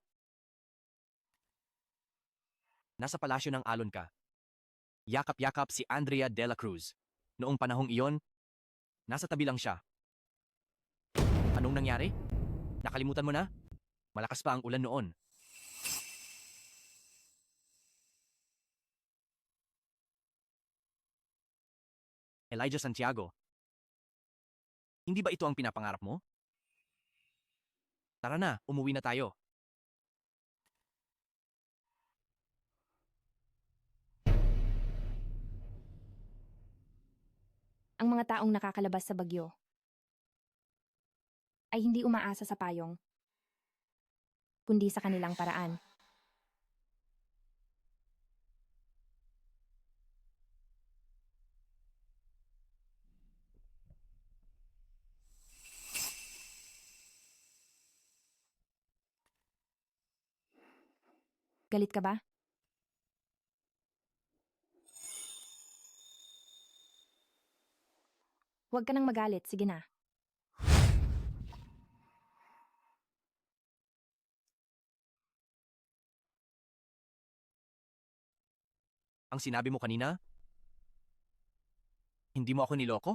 Nasa palasyo ng alon ka. Yakap-yakap si Andrea de la Cruz. Noong panahong iyon, nasa tabi lang siya. Anong nangyari? Nakalimutan mo na? Malakas pa ang ulan noon. Elijah Santiago, hindi ba ito ang pinapangarap mo? Tara na, umuwi na tayo. Ang mga taong nakakalabas sa bagyo ay hindi umaasa sa payong, kundi sa kanilang paraan. Galit ka ba? Huwag ka nang magalit, sige na. Ang sinabi mo kanina? Hindi mo ako niloko?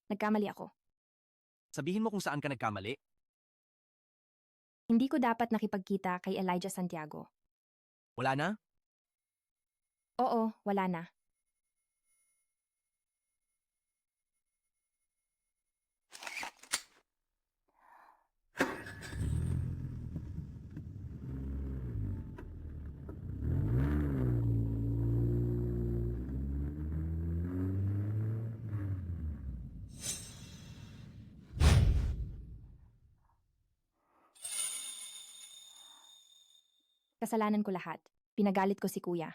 Nagkamali ako. Sabihin mo kung saan ka nagkamali. Hindi ko dapat nakipagkita kay Elijah Santiago. Wala na? Oo, wala na. Kasalanan ko lahat. Pinagalit ko si kuya.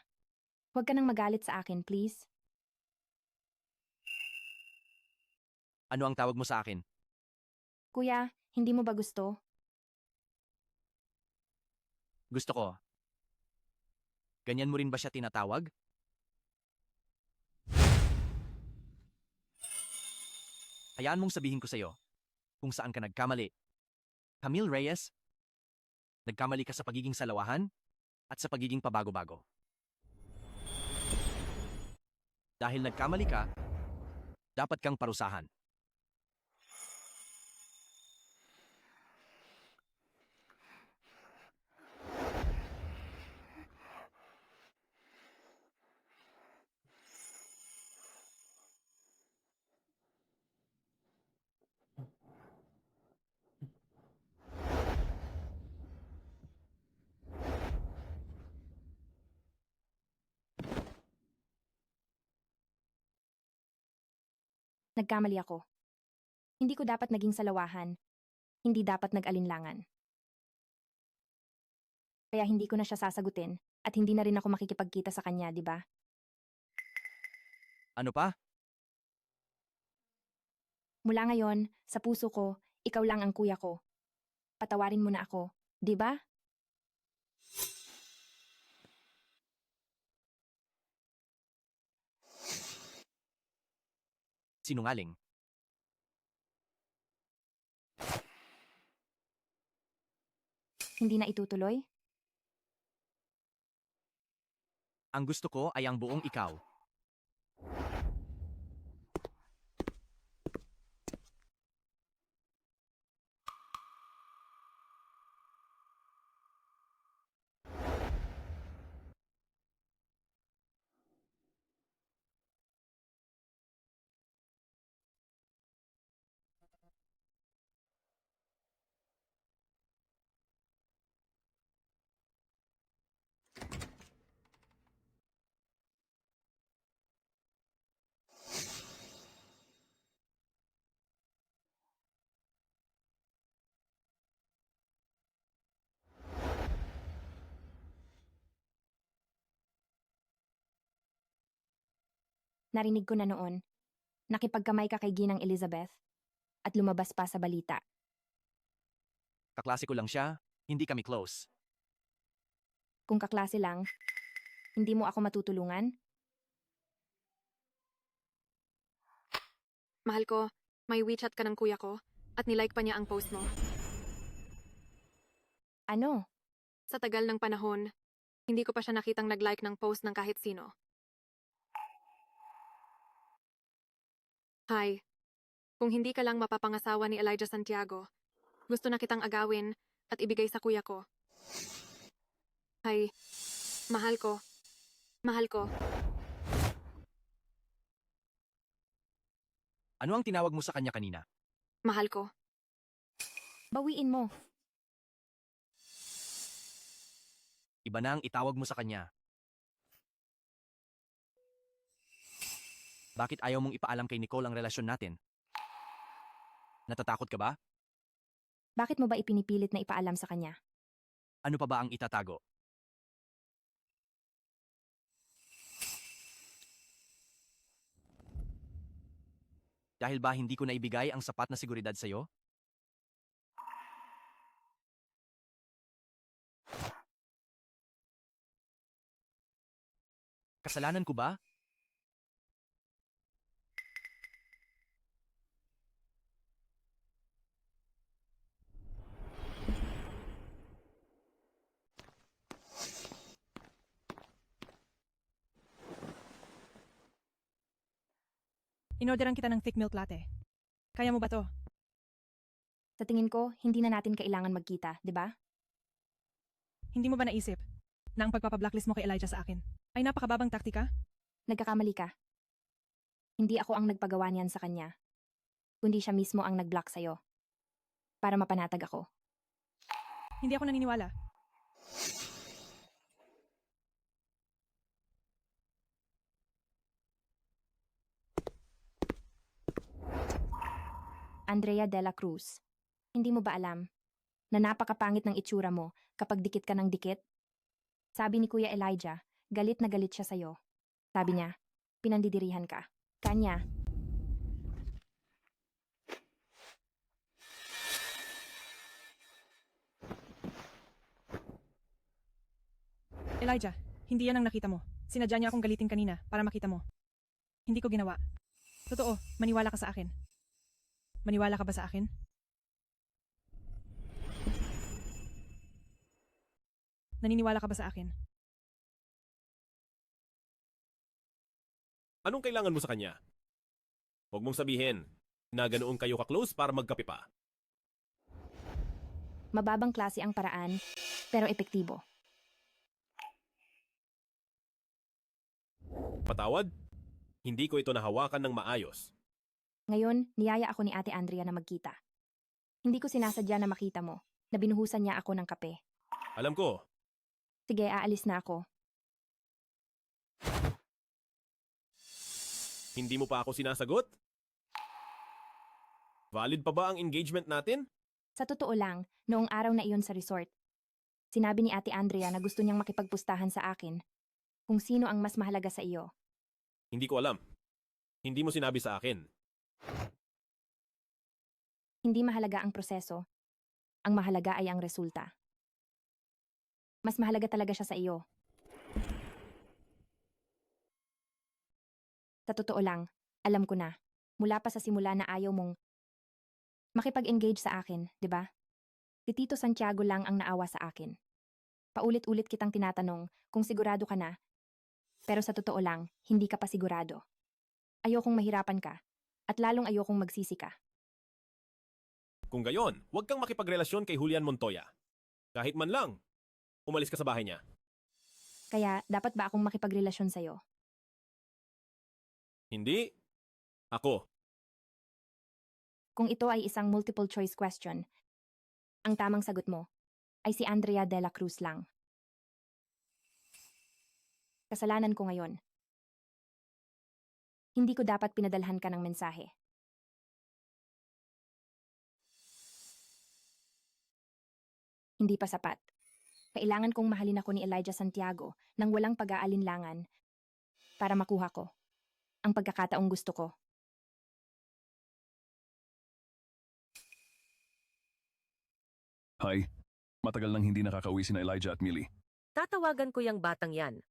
Huwag ka nang magalit sa akin, please. Ano ang tawag mo sa akin? Kuya, hindi mo ba gusto? Gusto ko. Ganyan mo rin ba siya tinatawag? Hayaan mong sabihin ko sa'yo kung saan ka nagkamali. Camille Reyes, nagkamali ka sa pagiging salawahan at sa pagiging pabago-bago. Dahil nagkamali ka, dapat kang parusahan. Nagkamali ako. Hindi ko dapat naging salawahan. Hindi dapat nag-alinlangan. Kaya hindi ko na siya sasagutin at hindi na rin ako makikipagkita sa kanya, di ba? Ano pa? Mula ngayon, sa puso ko, ikaw lang ang kuya ko. Patawarin mo na ako, di ba? Sinungaling. Hindi na itutuloy? Ang gusto ko ay ang buong ikaw. Narinig ko na noon. Nakipagkamay ka kay Ginang Elizabeth at lumabas pa sa balita. Kaklase ko lang siya, hindi kami close. Kung kaklase lang, hindi mo ako matutulungan? Mahal ko, may WeChat ka ng kuya ko at nilike pa niya ang post mo. Ano? Sa tagal ng panahon, hindi ko pa siya nakitang nag-like ng post ng kahit sino. Hi. Kung hindi ka lang mapapangasawa ni Elijah Santiago, gusto na kitang agawin at ibigay sa kuya ko. Hi. Mahal ko. Mahal ko. Ano ang tinawag mo sa kanya kanina? Mahal ko. Bawiin mo. Iba na ang itawag mo sa kanya. Bakit ayaw mong ipaalam kay Nicole ang relasyon natin? Natatakot ka ba? Bakit mo ba ipinipilit na ipaalam sa kanya? Ano pa ba ang itatago? Dahil ba hindi ko naibigay ang sapat na seguridad sa'yo? Kasalanan ko ba? Inorderan kita ng thick milk latte. Kaya mo ba to? Sa tingin ko, hindi na natin kailangan magkita, di ba? Hindi mo ba naisip na ang pagpapablacklist mo kay Elijah sa akin ay napakababang taktika? Nagkakamali ka. Hindi ako ang nagpagawa niyan sa kanya. Kundi siya mismo ang nag-block sa'yo. Para mapanatag ako. Hindi ako naniniwala. Andrea de la Cruz. Hindi mo ba alam na napakapangit ng itsura mo kapag dikit ka ng dikit? Sabi ni Kuya Elijah, galit na galit siya sa'yo. Sabi niya, pinandidirihan ka. Kanya. Elijah, hindi yan ang nakita mo. Sinadya niya akong galitin kanina para makita mo. Hindi ko ginawa. Totoo, maniwala ka sa akin. Maniwala ka ba sa akin? Naniniwala ka ba sa akin? Anong kailangan mo sa kanya? Huwag mong sabihin na ganoon kayo ka-close para magkape pa. Mababang klase ang paraan, pero epektibo. Patawad? Hindi ko ito nahawakan ng maayos. Ngayon, niyaya ako ni Ate Andrea na magkita. Hindi ko sinasadya na makita mo, na binuhusan niya ako ng kape. Alam ko, Sige, aalis na ako. hindi mo pa ako sinasagot? Valid pa ba ang engagement natin? Sa totoo lang, noong araw na iyon sa resort, sinabi ni Ate Andrea na gusto niyang makipagpustahan sa akin kung sino ang mas mahalaga sa iyo. Hindi ko alam. Hindi mo sinabi sa akin. Hindi mahalaga ang proseso. Ang mahalaga ay ang resulta. Mas mahalaga talaga siya sa iyo. Sa totoo lang, alam ko na, mula pa sa simula na ayaw mong makipag-engage sa akin, di ba? Si Tito Santiago lang ang naawa sa akin. Paulit-ulit kitang tinatanong kung sigurado ka na, pero sa totoo lang, hindi ka pa sigurado. Ayokong mahirapan ka, at lalong ayokong magsisi ka. Kung gayon, huwag kang makipagrelasyon kay Julian Montoya. Kahit man lang, umalis ka sa bahay niya. Kaya, dapat ba akong makipagrelasyon sa'yo? Hindi. Ako. Kung ito ay isang multiple choice question, ang tamang sagot mo ay si Andrea de la Cruz lang. Kasalanan ko ngayon. Hindi ko dapat pinadalhan ka ng mensahe. Hindi pa sapat. Kailangan kong mahalin ako ni Elijah Santiago nang walang pag-aalinlangan para makuha ko ang pagkakataong gusto ko. Hi. Matagal nang hindi nakakauwi sina Elijah at Millie. Tatawagan ko yung batang yan.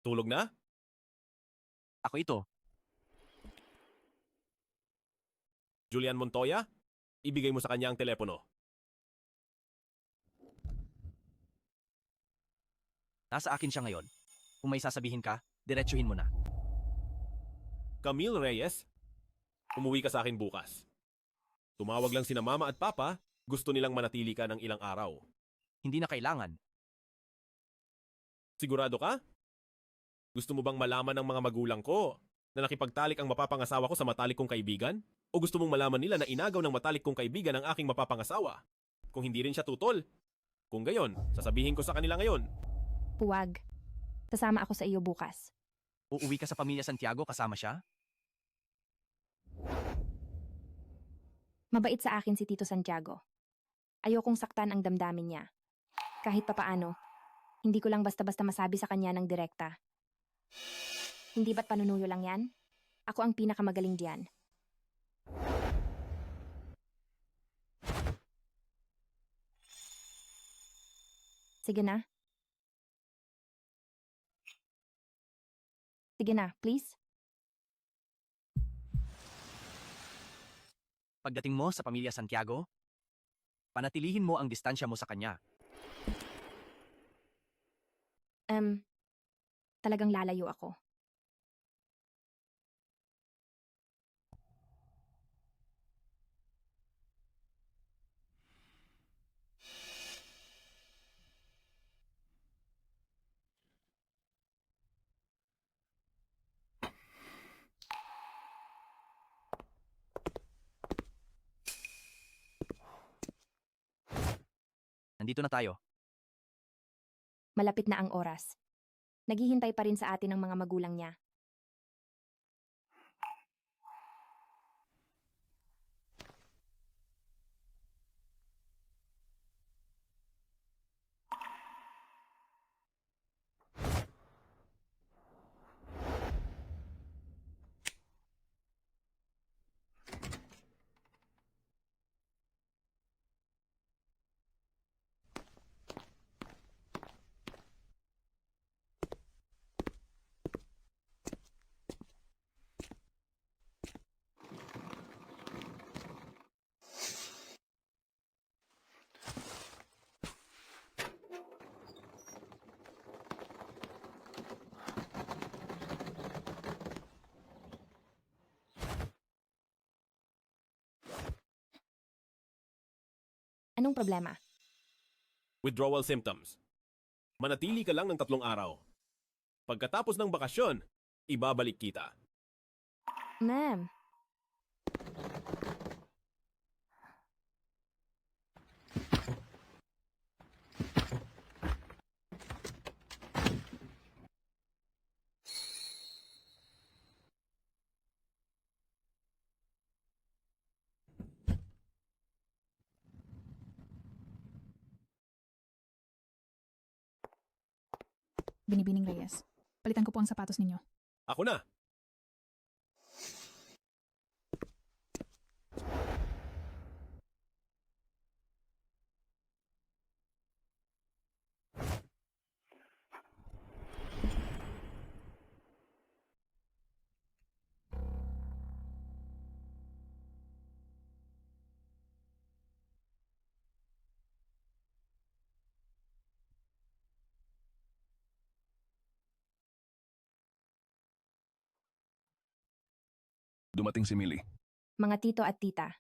Tulog na? Ako ito. Julian Montoya? Ibigay mo sa kanya ang telepono. Nasa akin siya ngayon. Kung may sasabihin ka, diretsuhin mo na. Camille Reyes? Umuwi ka sa akin bukas. Tumawag lang sina mama at papa, gusto nilang manatili ka ng ilang araw. Hindi na kailangan. Sigurado ka? Gusto mo bang malaman ng mga magulang ko na nakipagtalik ang mapapangasawa ko sa matalik kong kaibigan? O gusto mong malaman nila na inagaw ng matalik kong kaibigan ang aking mapapangasawa? Kung hindi rin siya tutol. Kung gayon, sasabihin ko sa kanila ngayon. Huwag. Sasama ako sa iyo bukas. Uuwi ka sa pamilya Santiago kasama siya? Mabait sa akin si Tito Santiago. Ayokong saktan ang damdamin niya. Kahit papaano, Hindi ko lang basta-basta masabi sa kanya ng direkta. Hindi ba't panunuyo lang yan? Ako ang pinakamagaling diyan. Sige na. Sige na, please. Pagdating mo sa pamilya Santiago, panatilihin mo ang distansya mo sa kanya. Talagang lalayo ako. Nandito na tayo. Malapit na ang oras. Naghihintay pa rin sa atin ang mga magulang niya. Anong problema? Withdrawal symptoms. Manatili ka lang ng 3 araw. Pagkatapos ng bakasyon, ibabalik kita. Ma'am, Binibining Reyes. Palitan ko po ang sapatos ninyo. Ako na. Dumating si Millie. mga tito at tita.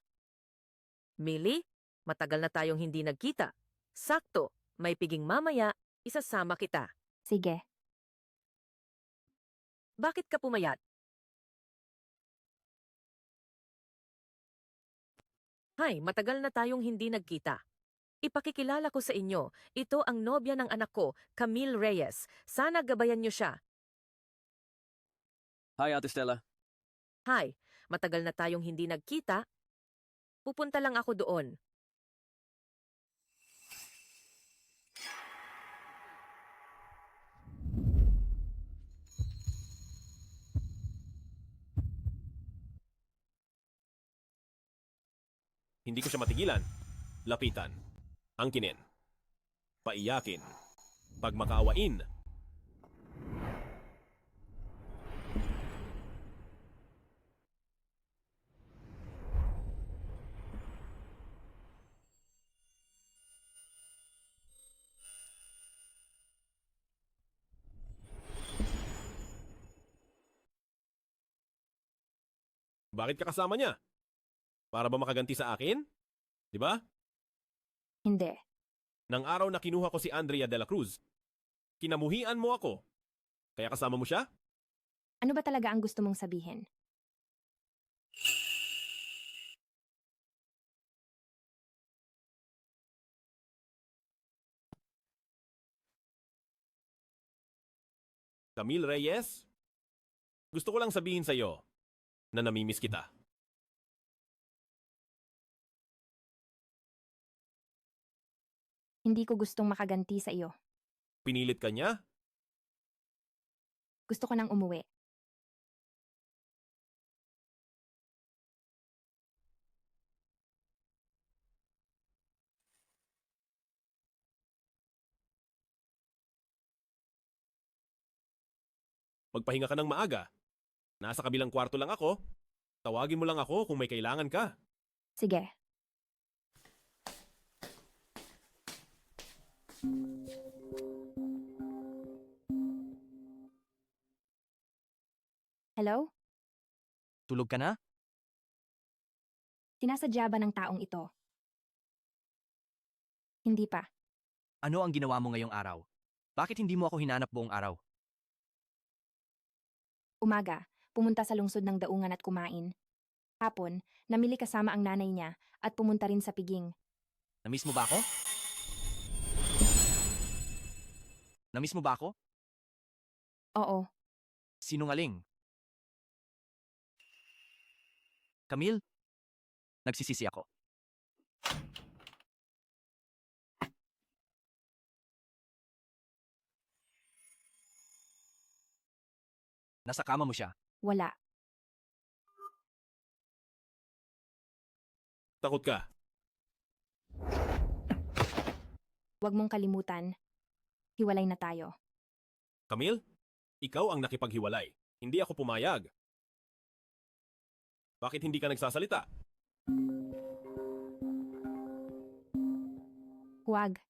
Millie, matagal na tayong hindi nagkita. Sakto, may piging mamaya, isasama kita. Sige. Bakit ka pumayat? Hay, matagal na tayong hindi nagkita. Ipakikilala ko sa inyo, ito ang nobya ng anak ko, Camille Reyes. Sana gabayan niyo siya. Hi, Ate Stella. Hay, matagal na tayong hindi nagkita. Pupunta lang ako doon. Hindi ko siya matigilan. Lapitan. Angkinin. Paiyakin. Pagmakaawain. Bakit ka kasama niya? Para ba makaganti sa akin? Di ba? Hindi. Nang araw na kinuha ko si Andrea de la Cruz, kinamuhian mo ako. Kaya kasama mo siya? Ano ba talaga ang gusto mong sabihin? Camille Reyes? Gusto ko lang sabihin sa iyo na namimiss kita. Hindi ko gustong makaganti sa iyo. Pinilit ka niya? Gusto ko nang umuwi. Magpahinga ka ng maaga. Nasa kabilang kwarto lang ako. Tawagin mo lang ako kung may kailangan ka. Sige. Hello? Tulog ka na? Sinasadya ba ng taong ito? Hindi pa. Ano ang ginawa mo ngayong araw? Bakit hindi mo ako hinanap buong araw? Umaga, pumunta sa lungsod ng daungan at kumain. Hapon, namili kasama ang nanay niya at pumunta rin sa piging. Namiss mo ba ako? Namiss mo ba ako? Oo. Sinungaling. Camille? Nagsisisi ako. Nasa kama mo siya. Wala. Takot ka. Huwag mong kalimutan. Hiwalay na tayo. Camille, ikaw ang nakipaghiwalay. Hindi ako pumayag. Bakit hindi ka nagsasalita? Huwag.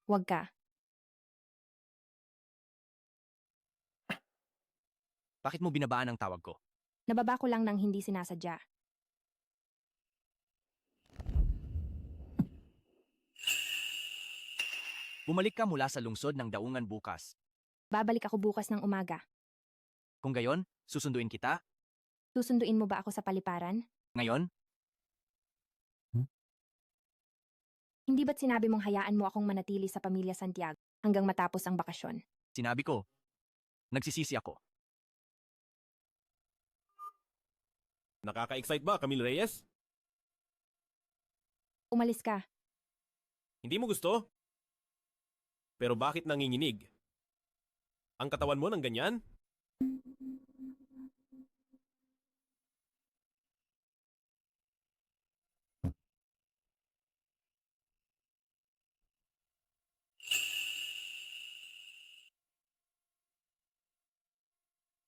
Huwag ka. Bakit mo binabaan ang tawag ko? Nababa ko lang ng hindi sinasadya. Bumalik ka mula sa lungsod ng daungan bukas. Babalik ako bukas ng umaga. Kung gayon, susunduin kita? Susunduin mo ba ako sa paliparan? Ngayon? Hindi ba't sinabi mong hayaan mo akong manatili sa pamilya Santiago hanggang matapos ang bakasyon? Sinabi ko. Nagsisisi ako. Nakaka-excite ba, Camille Reyes? Umalis ka. Hindi mo gusto? Pero bakit nanginginig? Ang katawan mo ng ganyan?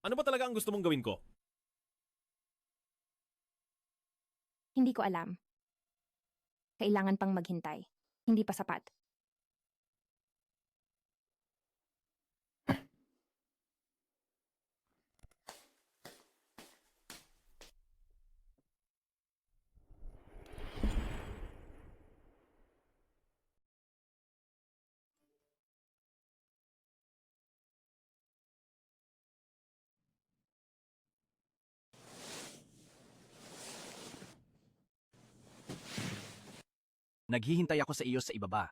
Ano ba talaga ang gusto mong gawin ko? Hindi ko alam. Kailangan pang maghintay. Hindi pa sapat. Naghihintay ako sa iyo sa ibaba.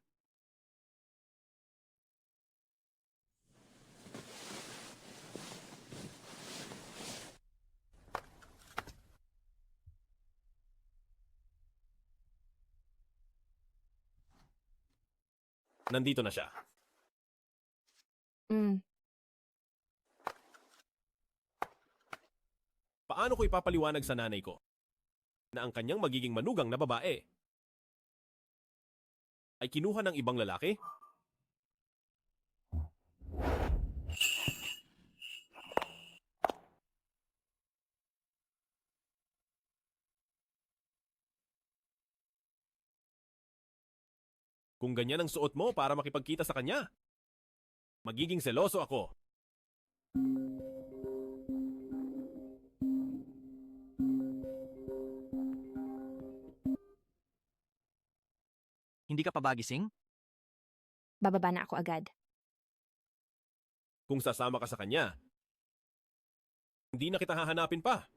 Nandito na siya. Paano ko ipapaliwanag sa nanay ko na ang kanyang magiging manugang na babae ay kinuha ng ibang lalaki? Kung ganyan ang suot mo para makipagkita sa kanya, magiging seloso ako. Hindi ka pa ba gising? Bababa na ako agad. Kung sasama ka sa kanya, hindi na kita hahanapin pa.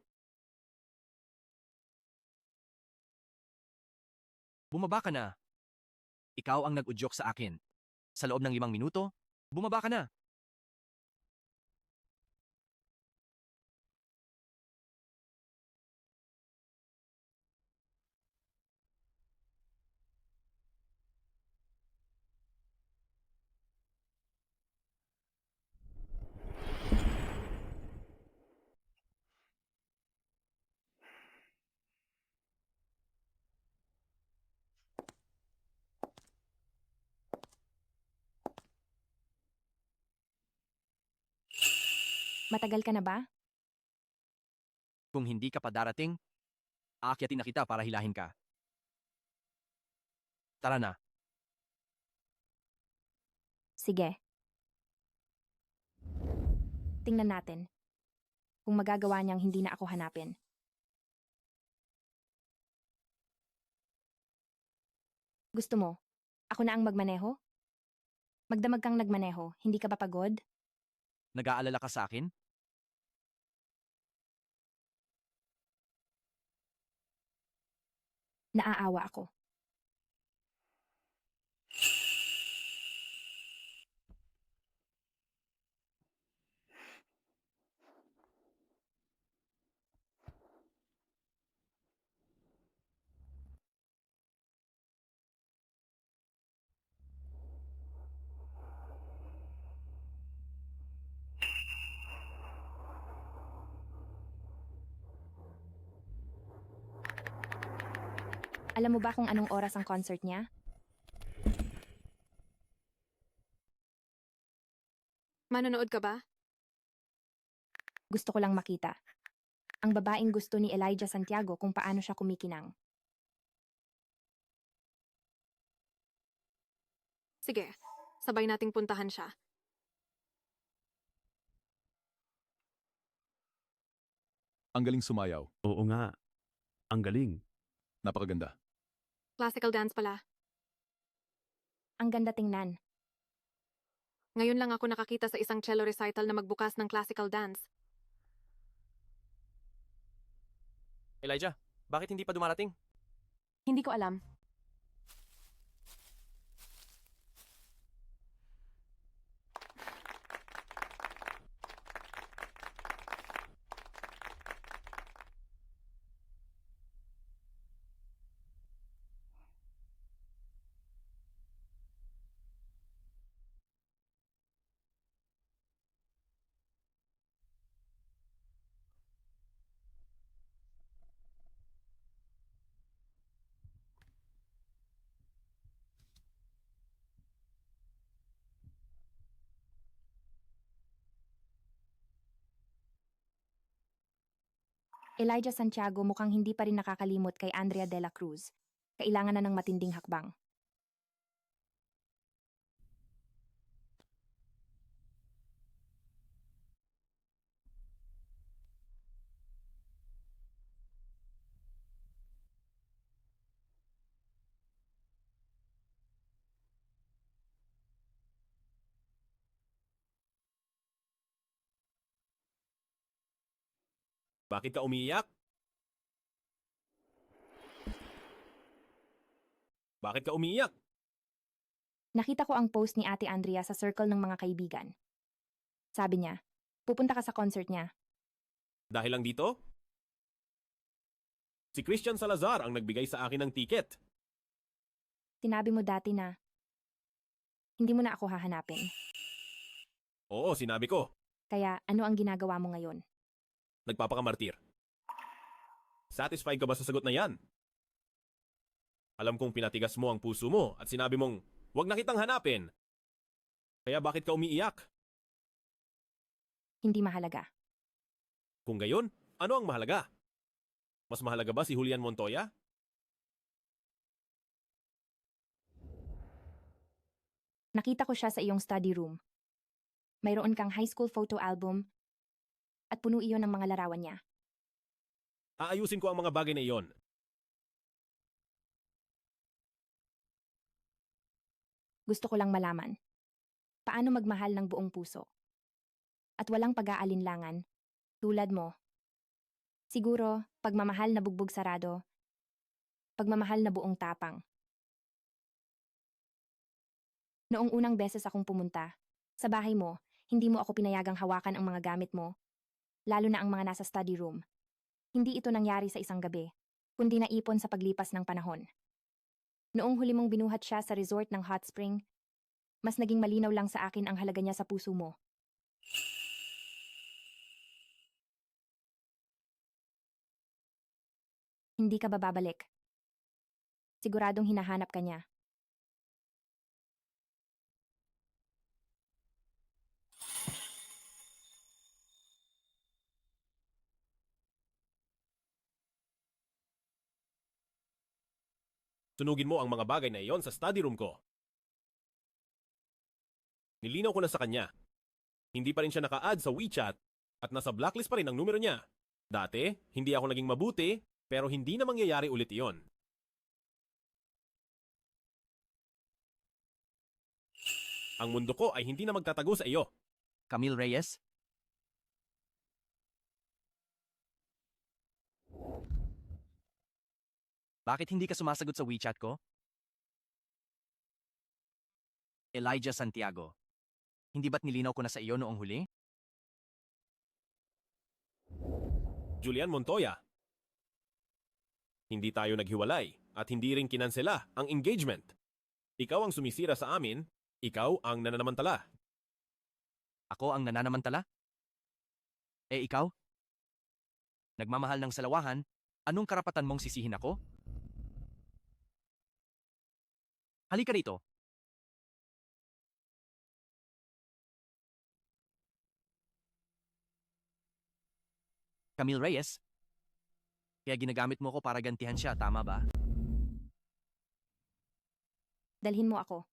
Bumaba ka na. Ikaw ang nag-udyok sa akin. Sa loob ng 5 minuto, bumaba ka na. Matagal ka na ba? Kung hindi ka pa darating, aakyatin na kita para hilahin ka. Tara na. Sige. Tingnan natin kung magagawa niyang hindi na ako hanapin. Gusto mo, ako na ang magmaneho? Magdamag kang nagmaneho, hindi ka ba pagod? Nag-aalala ka sa akin? Naaawa ako. Alam mo ba kung anong oras ang concert niya? Manonood ka ba? Gusto ko lang makita. Ang babaeng gusto ni Elijah Santiago kung paano siya kumikinang. Sige, sabay nating puntahan siya. Ang galing sumayaw. Oo nga. Ang galing. Napakaganda. Classical dance pala. Ang ganda tingnan. Ngayon lang ako nakakita sa isang cello recital na magbukas ng classical dance. Elijah, bakit hindi pa dumarating? Hindi ko alam. Elijah Santiago mukhang hindi pa rin nakakalimot kay Andrea de la Cruz. Kailangan na ng matinding hakbang. Bakit ka umiiyak? Bakit ka umiiyak? Nakita ko ang post ni Ate Andrea sa circle ng mga kaibigan. Sabi niya, pupunta ka sa concert niya. Dahil lang dito? Si Christian Salazar ang nagbigay sa akin ng tiket. Sinabi mo dati na hindi mo na ako hahanapin. Oo, sinabi ko. Kaya ano ang ginagawa mo ngayon? Nagpapakamartir. Satisfied ka ba sa sagot na yan? Alam kong pinatigas mo ang puso mo at sinabi mong, huwag na kitang hanapin. Kaya bakit ka umiiyak? Hindi mahalaga. Kung gayon, ano ang mahalaga? Mas mahalaga ba si Julian Montoya? Nakita ko siya sa iyong study room. Mayroon kang high school photo album at puno iyon ng mga larawan niya. Aayusin ko ang mga bagay na iyon. Gusto ko lang malaman, paano magmahal ng buong puso? At walang pag-aalinlangan, tulad mo. Siguro, pagmamahal na bugbog sarado, pagmamahal na buong tapang. Noong unang beses akong pumunta, sa bahay mo, hindi mo ako pinayagang hawakan ang mga gamit mo, lalo na ang mga nasa study room. Hindi ito nangyari sa isang gabi, kundi naipon sa paglipas ng panahon. Noong huli mong binuhat siya sa resort ng hot spring, mas naging malinaw lang sa akin ang halaga niya sa puso mo. Hindi ka ba babalik? Siguradong hinahanap ka niya. Sunugin mo ang mga bagay na iyon sa study room ko. Nilinaw ko na sa kanya. Hindi pa rin siya naka-add sa WeChat at nasa blacklist pa rin ang numero niya. Dati, hindi ako naging mabuti, pero hindi na mangyayari ulit iyon. Ang mundo ko ay hindi na magtatago sa iyo. Camille Reyes? Bakit hindi ka sumasagot sa WeChat ko? Elijah Santiago. Hindi ba't nilinaw ko na sa iyo noong huli? Julian Montoya. Hindi tayo naghiwalay at hindi rin kinansela ang engagement. Ikaw ang sumisira sa amin, ikaw ang nananamantala. Ako ang nananamantala? Eh ikaw? Nagmamahal ng salawahan, anong karapatan mong sisihin ako? Halika rito. Camille Reyes? Kaya ginagamit mo ko para gantihan siya, tama ba? Dalhin mo ako.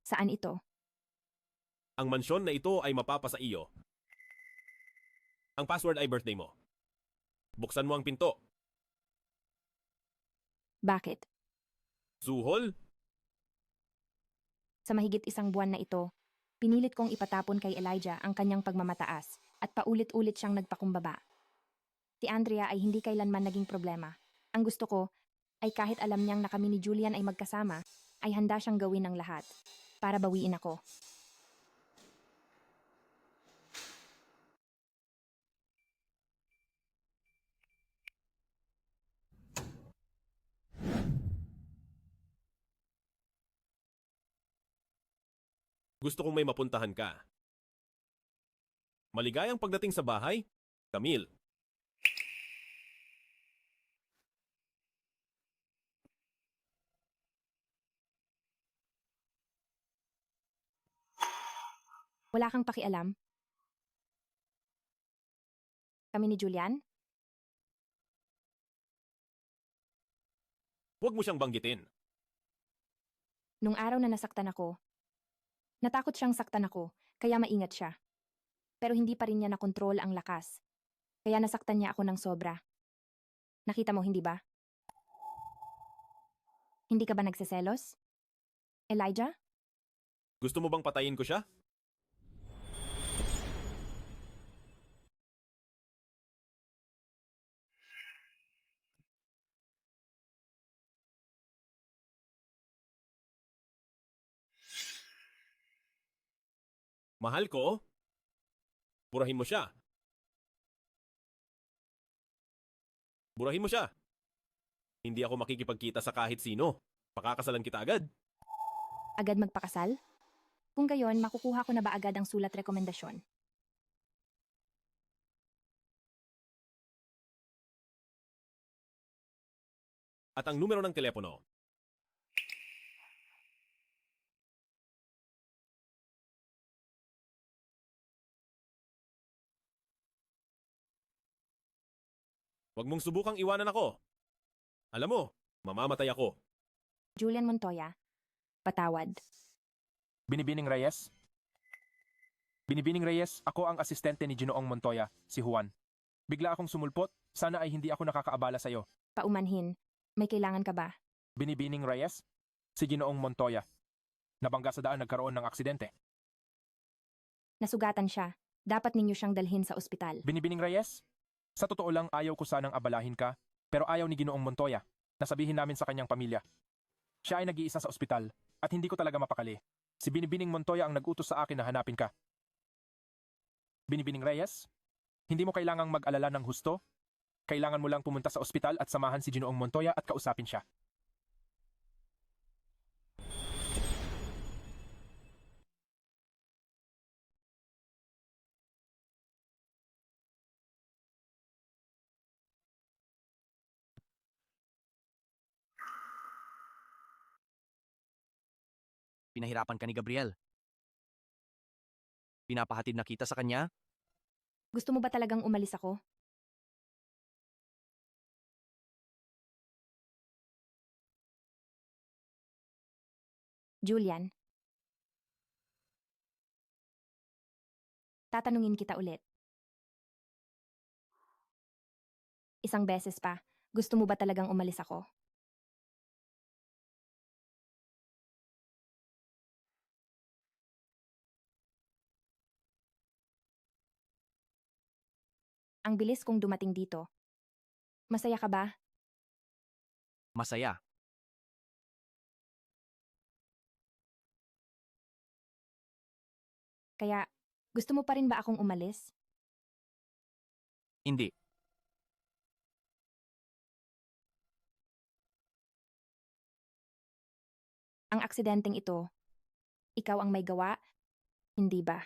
Saan ito? Ang mansyon na ito ay mapapasa iyo. Ang password ay birthday mo. Buksan mo ang pinto. Bakit? Suhol? Sa mahigit isang buwan na ito, pinilit kong ipatapon kay Elijah ang kanyang pagmamataas at paulit-ulit siyang nagpakumbaba. Si Andrea ay hindi kailanman naging problema. Ang gusto ko ay kahit alam niyang na kami ni Julian ay magkasama, ay handa siyang gawin ng lahat para bawiin ako. Gusto kong may mapuntahan ka. Maligayang pagdating sa bahay, Camille. Wala kang pakialam? Kami ni Julian? Huwag mo siyang banggitin. Nung araw na nasaktan ako, natakot siyang saktan ako, kaya maingat siya. Pero hindi pa rin niya nakontrol ang lakas. Kaya nasaktan niya ako ng sobra. Nakita mo, hindi ba? Hindi ka ba nagseselos? Elijah? Gusto mo bang patayin ko siya? Mahal ko? Burahin mo siya. Burahin mo siya. Hindi ako makikipagkita sa kahit sino. Pakakasalan kita agad. Agad magpakasal? Kung gayon, makukuha ko na ba agad ang sulat rekomendasyon? At ang numero ng telepono. Huwag mong subukang iwanan ako. Alam mo, mamamatay ako. Julian Montoya, patawad. Binibining Reyes? Binibining Reyes, ako ang asistente ni Ginoong Montoya, si Juan. Bigla akong sumulpot, sana ay hindi ako nakakaabala sa'yo. Paumanhin, may kailangan ka ba? Binibining Reyes? Si Ginoong Montoya. Nabangga sa daan nagkaroon ng aksidente. Nasugatan siya. Dapat ninyo siyang dalhin sa ospital. Binibining Reyes? Sa totoo lang ayaw ko sanang abalahin ka, pero ayaw ni Ginoong Montoya na sabihin namin sa kanyang pamilya. Siya ay nag-iisa sa ospital at hindi ko talaga mapakali. Si Binibining Montoya ang nag-utos sa akin na hanapin ka. Binibining Reyes, hindi mo kailangang mag-alala ng husto. Kailangan mo lang pumunta sa ospital at samahan si Ginoong Montoya at kausapin siya. Pinahirapan ka ni Gabriel. Pinapahatid na kita sa kanya? Gusto mo ba talagang umalis ako? Julian, tatanungin kita ulit. Isang beses pa, gusto mo ba talagang umalis ako? Ang bilis kong dumating dito. Masaya ka ba? Masaya. Kaya, gusto mo pa rin ba akong umalis? Hindi. Ang aksidenteng ito, ikaw ang may gawa, hindi ba?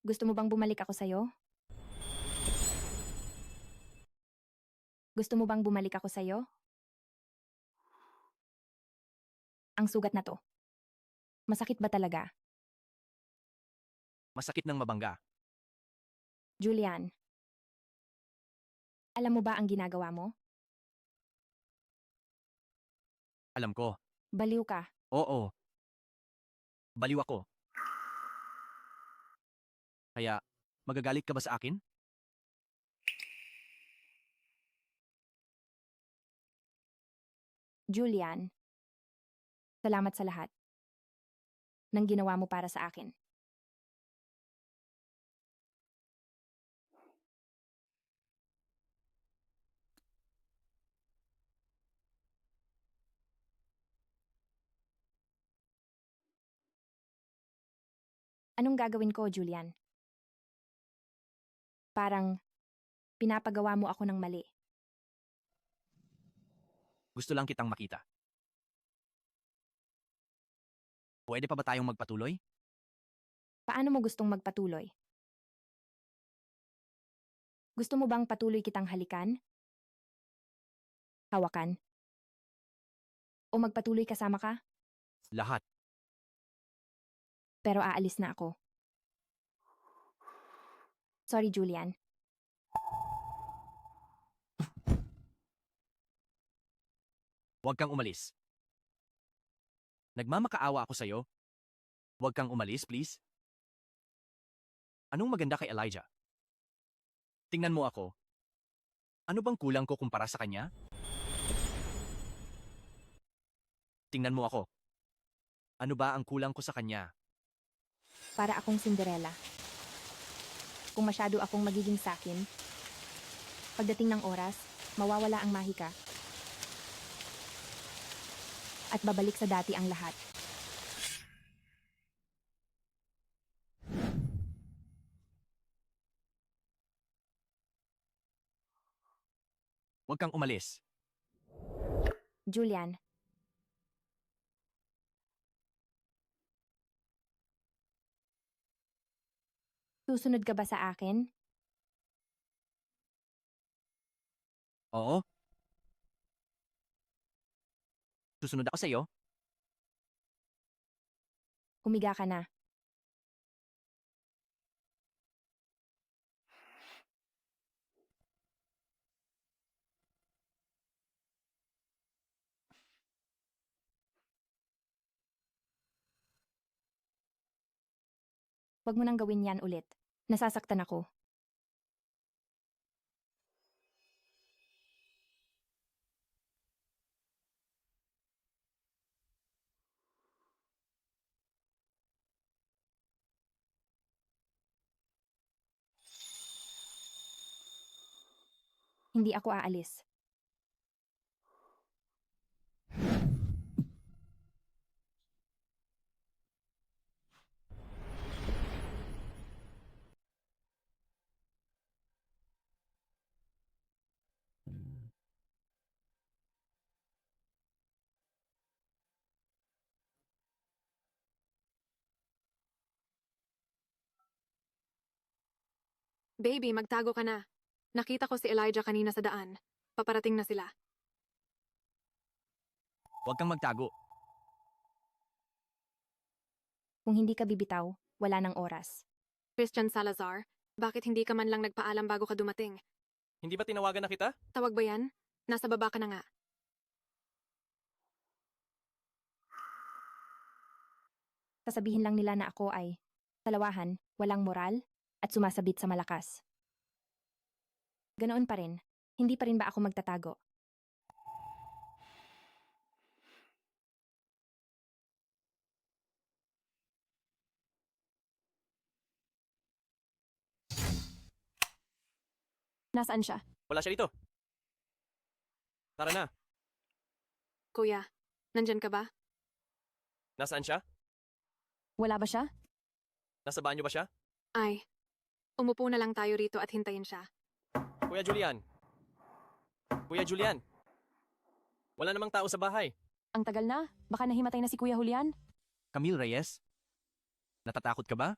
Gusto mo bang bumalik ako sa'yo? Gusto mo bang bumalik ako sa'yo? Ang sugat na to. Masakit ba talaga? Masakit ng mabangga. Julian, alam mo ba ang ginagawa mo? Alam ko. Baliw ka. Oo. Baliw ako. Kaya, magagalit ka ba sa akin? Julian, salamat sa lahat ng ginawa mo para sa akin. Anong gagawin ko, Julian? Parang pinapagawa mo ako ng mali. Gusto lang kitang makita. Pwede pa ba tayong magpatuloy? Paano mo gustong magpatuloy? Gusto mo bang patuloy kitang halikan? Hawakan? O magpatuloy kasama ka? Lahat. Pero aalis na ako. Sorry, Julian. Huwag kang umalis. Nagmamakaawa ako sa'yo. Huwag kang umalis, please. Anong maganda kay Elijah? Tingnan mo ako. Ano bang kulang ko kumpara sa kanya? Tingnan mo ako. Ano ba ang kulang ko sa kanya? Para akong Cinderella. Kung masyado akong magiging sakin, pagdating ng oras, mawawala ang mahika. At babalik sa dati ang lahat. Huwag kang umalis. Julian. Susunod ka ba sa akin? Oo. Susunod ako sa'yo. Humiga ka na. Huwag mo nang gawin yan ulit. Nasasaktan ako. Hindi ako aalis. Baby, magtago ka na. Nakita ko si Elijah kanina sa daan. Paparating na sila. Huwag kang magtago. Kung hindi ka bibitaw, wala nang oras. Christian Salazar, bakit hindi ka man lang nagpaalam bago ka dumating? Hindi ba tinawagan na kita? Tawag ba yan? Nasa baba ka na nga. Sasabihin lang nila na ako ay talawahan, walang moral, at sumasabit sa malakas. Ganoon pa rin, hindi pa rin ba ako magtatago? Nasaan siya? Wala siya dito. Tara na. Kuya, nandyan ka ba? Nasaan siya? Wala ba siya? Nasa banyo ba siya? Ay, umupo na lang tayo rito at hintayin siya. Kuya Julian. Kuya Julian. Wala namang tao sa bahay. Ang tagal na. Baka nahimatay na si Kuya Julian. Camille Reyes? Natatakot ka ba?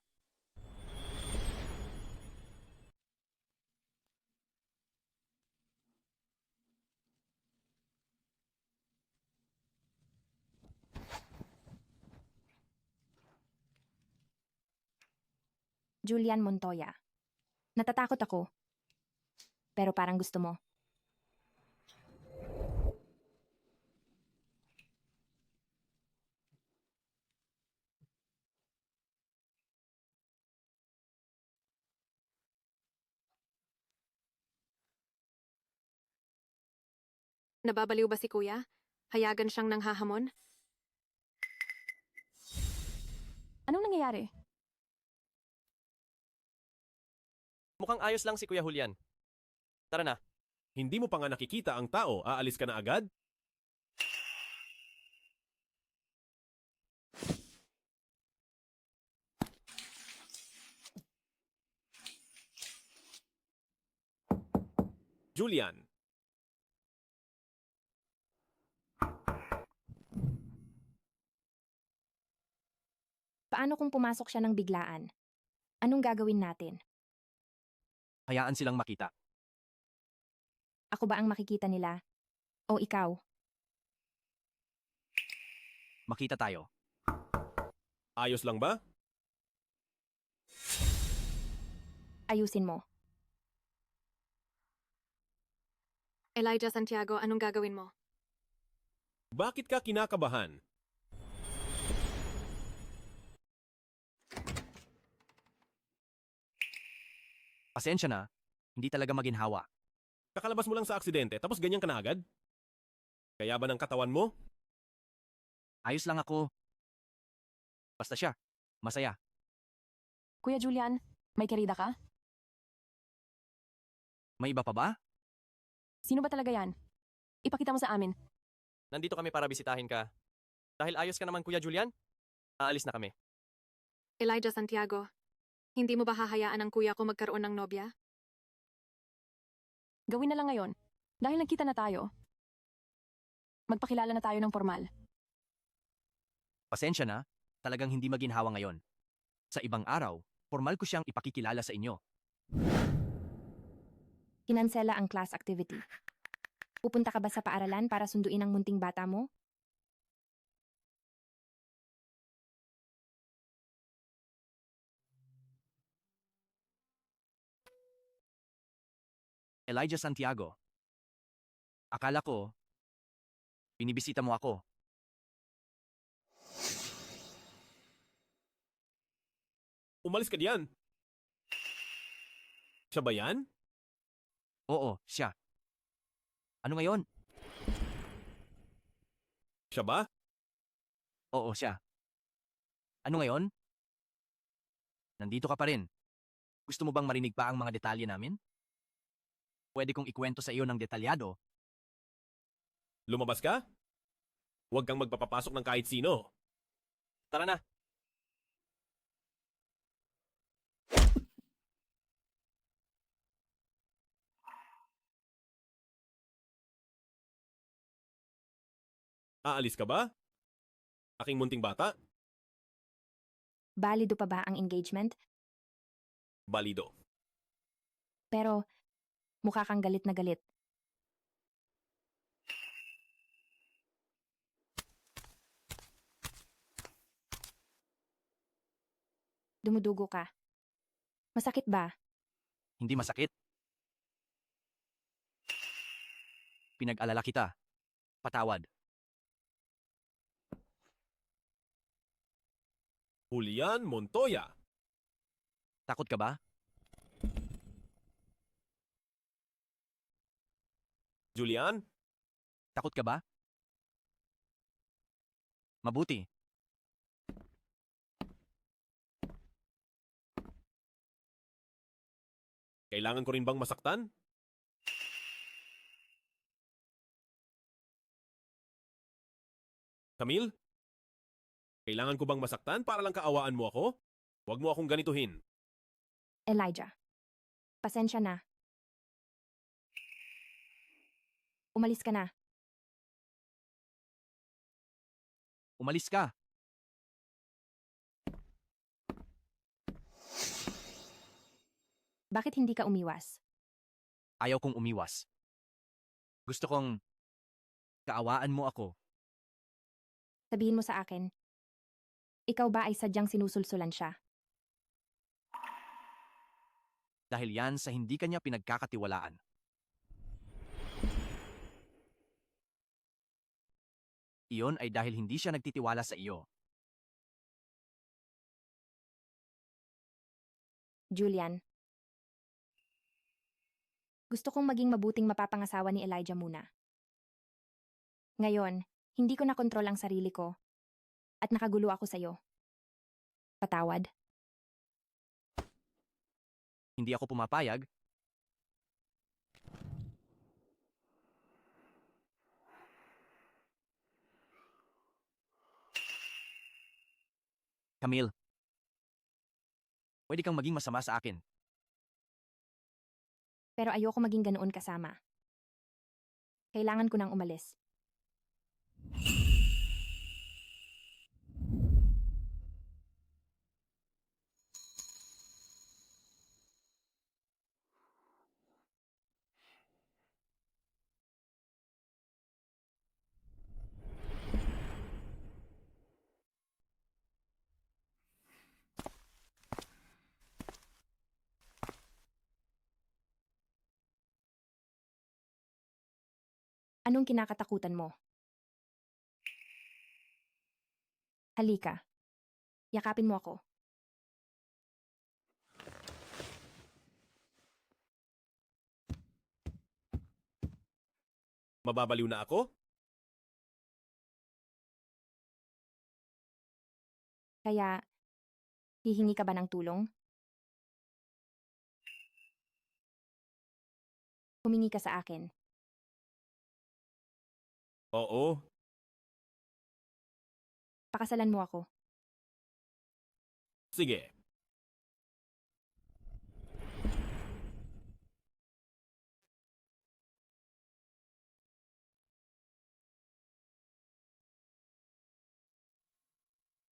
Julian Montoya. Natatakot ako. Pero parang gusto mo. Nababaliw ba si Kuya? Hayagan siyang nanghahamon? Anong nangyayari? Mukhang ayos lang si Kuya Julian. Tara na. Hindi mo pa nga nakikita ang tao, aalis ka na agad? Julian. Paano kung pumasok siya ng biglaan? Anong gagawin natin? Hayaan silang makita. Ako ba ang makikita nila? O ikaw? Makita tayo. Ayos lang ba? Ayusin mo. Elijah Santiago, anong gagawin mo? Bakit ka kinakabahan? Pasensya na, hindi talaga maginhawa. Kakalabas mo lang sa aksidente tapos ganyan ka na agad? Kaya ba ng katawan mo? Ayos lang ako. Basta siya, masaya. Kuya Julian, may kerida ka? May iba pa ba? Sino ba talaga yan? Ipakita mo sa amin. Nandito kami para bisitahin ka. Dahil ayos ka naman, Kuya Julian, aalis na kami. Elijah Santiago, hindi mo ba hahayaan ang kuya ko magkaroon ng nobya? Gawin na lang ngayon. Dahil nagkita na tayo. Magpakilala na tayo ng formal. Pasensya na, talagang hindi maginhawa ngayon. Sa ibang araw, formal ko siyang ipakikilala sa inyo. Kinansela ang class activity. Pupunta ka ba sa paaralan para sunduin ang munting bata mo? Elijah Santiago. Akala ko, binibisita mo ako. Umalis ka diyan. Siya ba yan? Oo, siya. Ano ngayon? Siya ba? Oo, siya. Ano ngayon? Nandito ka pa rin. Gusto mo bang marinig pa ang mga detalye namin? Pwede kong ikwento sa iyo ng detalyado. Lumabas ka? Huwag kang magpapapasok ng kahit sino. Tara na. Aalis ka ba? Aking munting bata? Balido pa ba ang engagement? Balido. Pero mukha kang galit na galit. Dumudugo ka. Masakit ba? Hindi masakit. Pinag-alala kita. Patawad. Julian Montoya. Takot ka ba? Julian? Takot ka ba? Mabuti. Kailangan ko rin bang masaktan? Camille? Kailangan ko bang masaktan para lang kaawaan mo ako? Huwag mo akong ganituhin. Elijah, pasensya na. Umalis ka na. Umalis ka. Bakit hindi ka umiwas? Ayaw kong umiwas. Gusto kong kaawaan mo ako. Sabihin mo sa akin, ikaw ba ay sadyang sinusulsulan siya? Dahil yan sa hindi kanya pinagkakatiwalaan. Iyon ay dahil hindi siya nagtitiwala sa iyo. Julian, gusto kong maging mabuting mapapangasawa ni Elijah muna. Ngayon, hindi ko na kontrol ang sarili ko at nakagulo ako sa'yo. Patawad. Hindi ako pumapayag. Camille, pwede kang maging masama sa akin. Pero ayoko maging ganoon kasama. Kailangan ko nang umalis. Anong kinakatakutan mo? Halika. Yakapin mo ako. Mababaliw na ako? Kaya, hihingi ka ba ng tulong? Humingi ka sa akin. Oo. Pakasalan mo ako. Sige.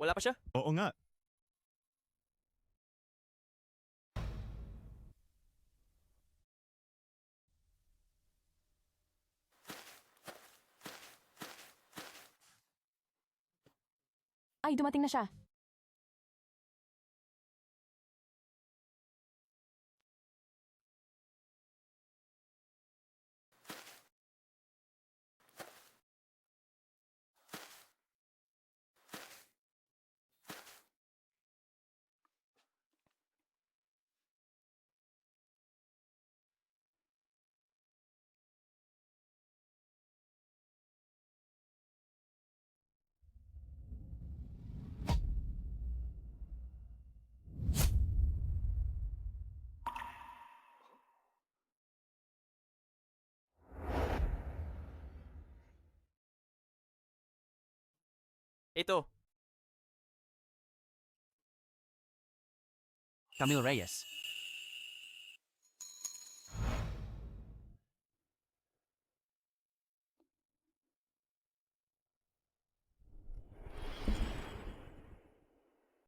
Wala pa siya? Oo nga. Ay, dumating na siya. Ito, Camille Reyes,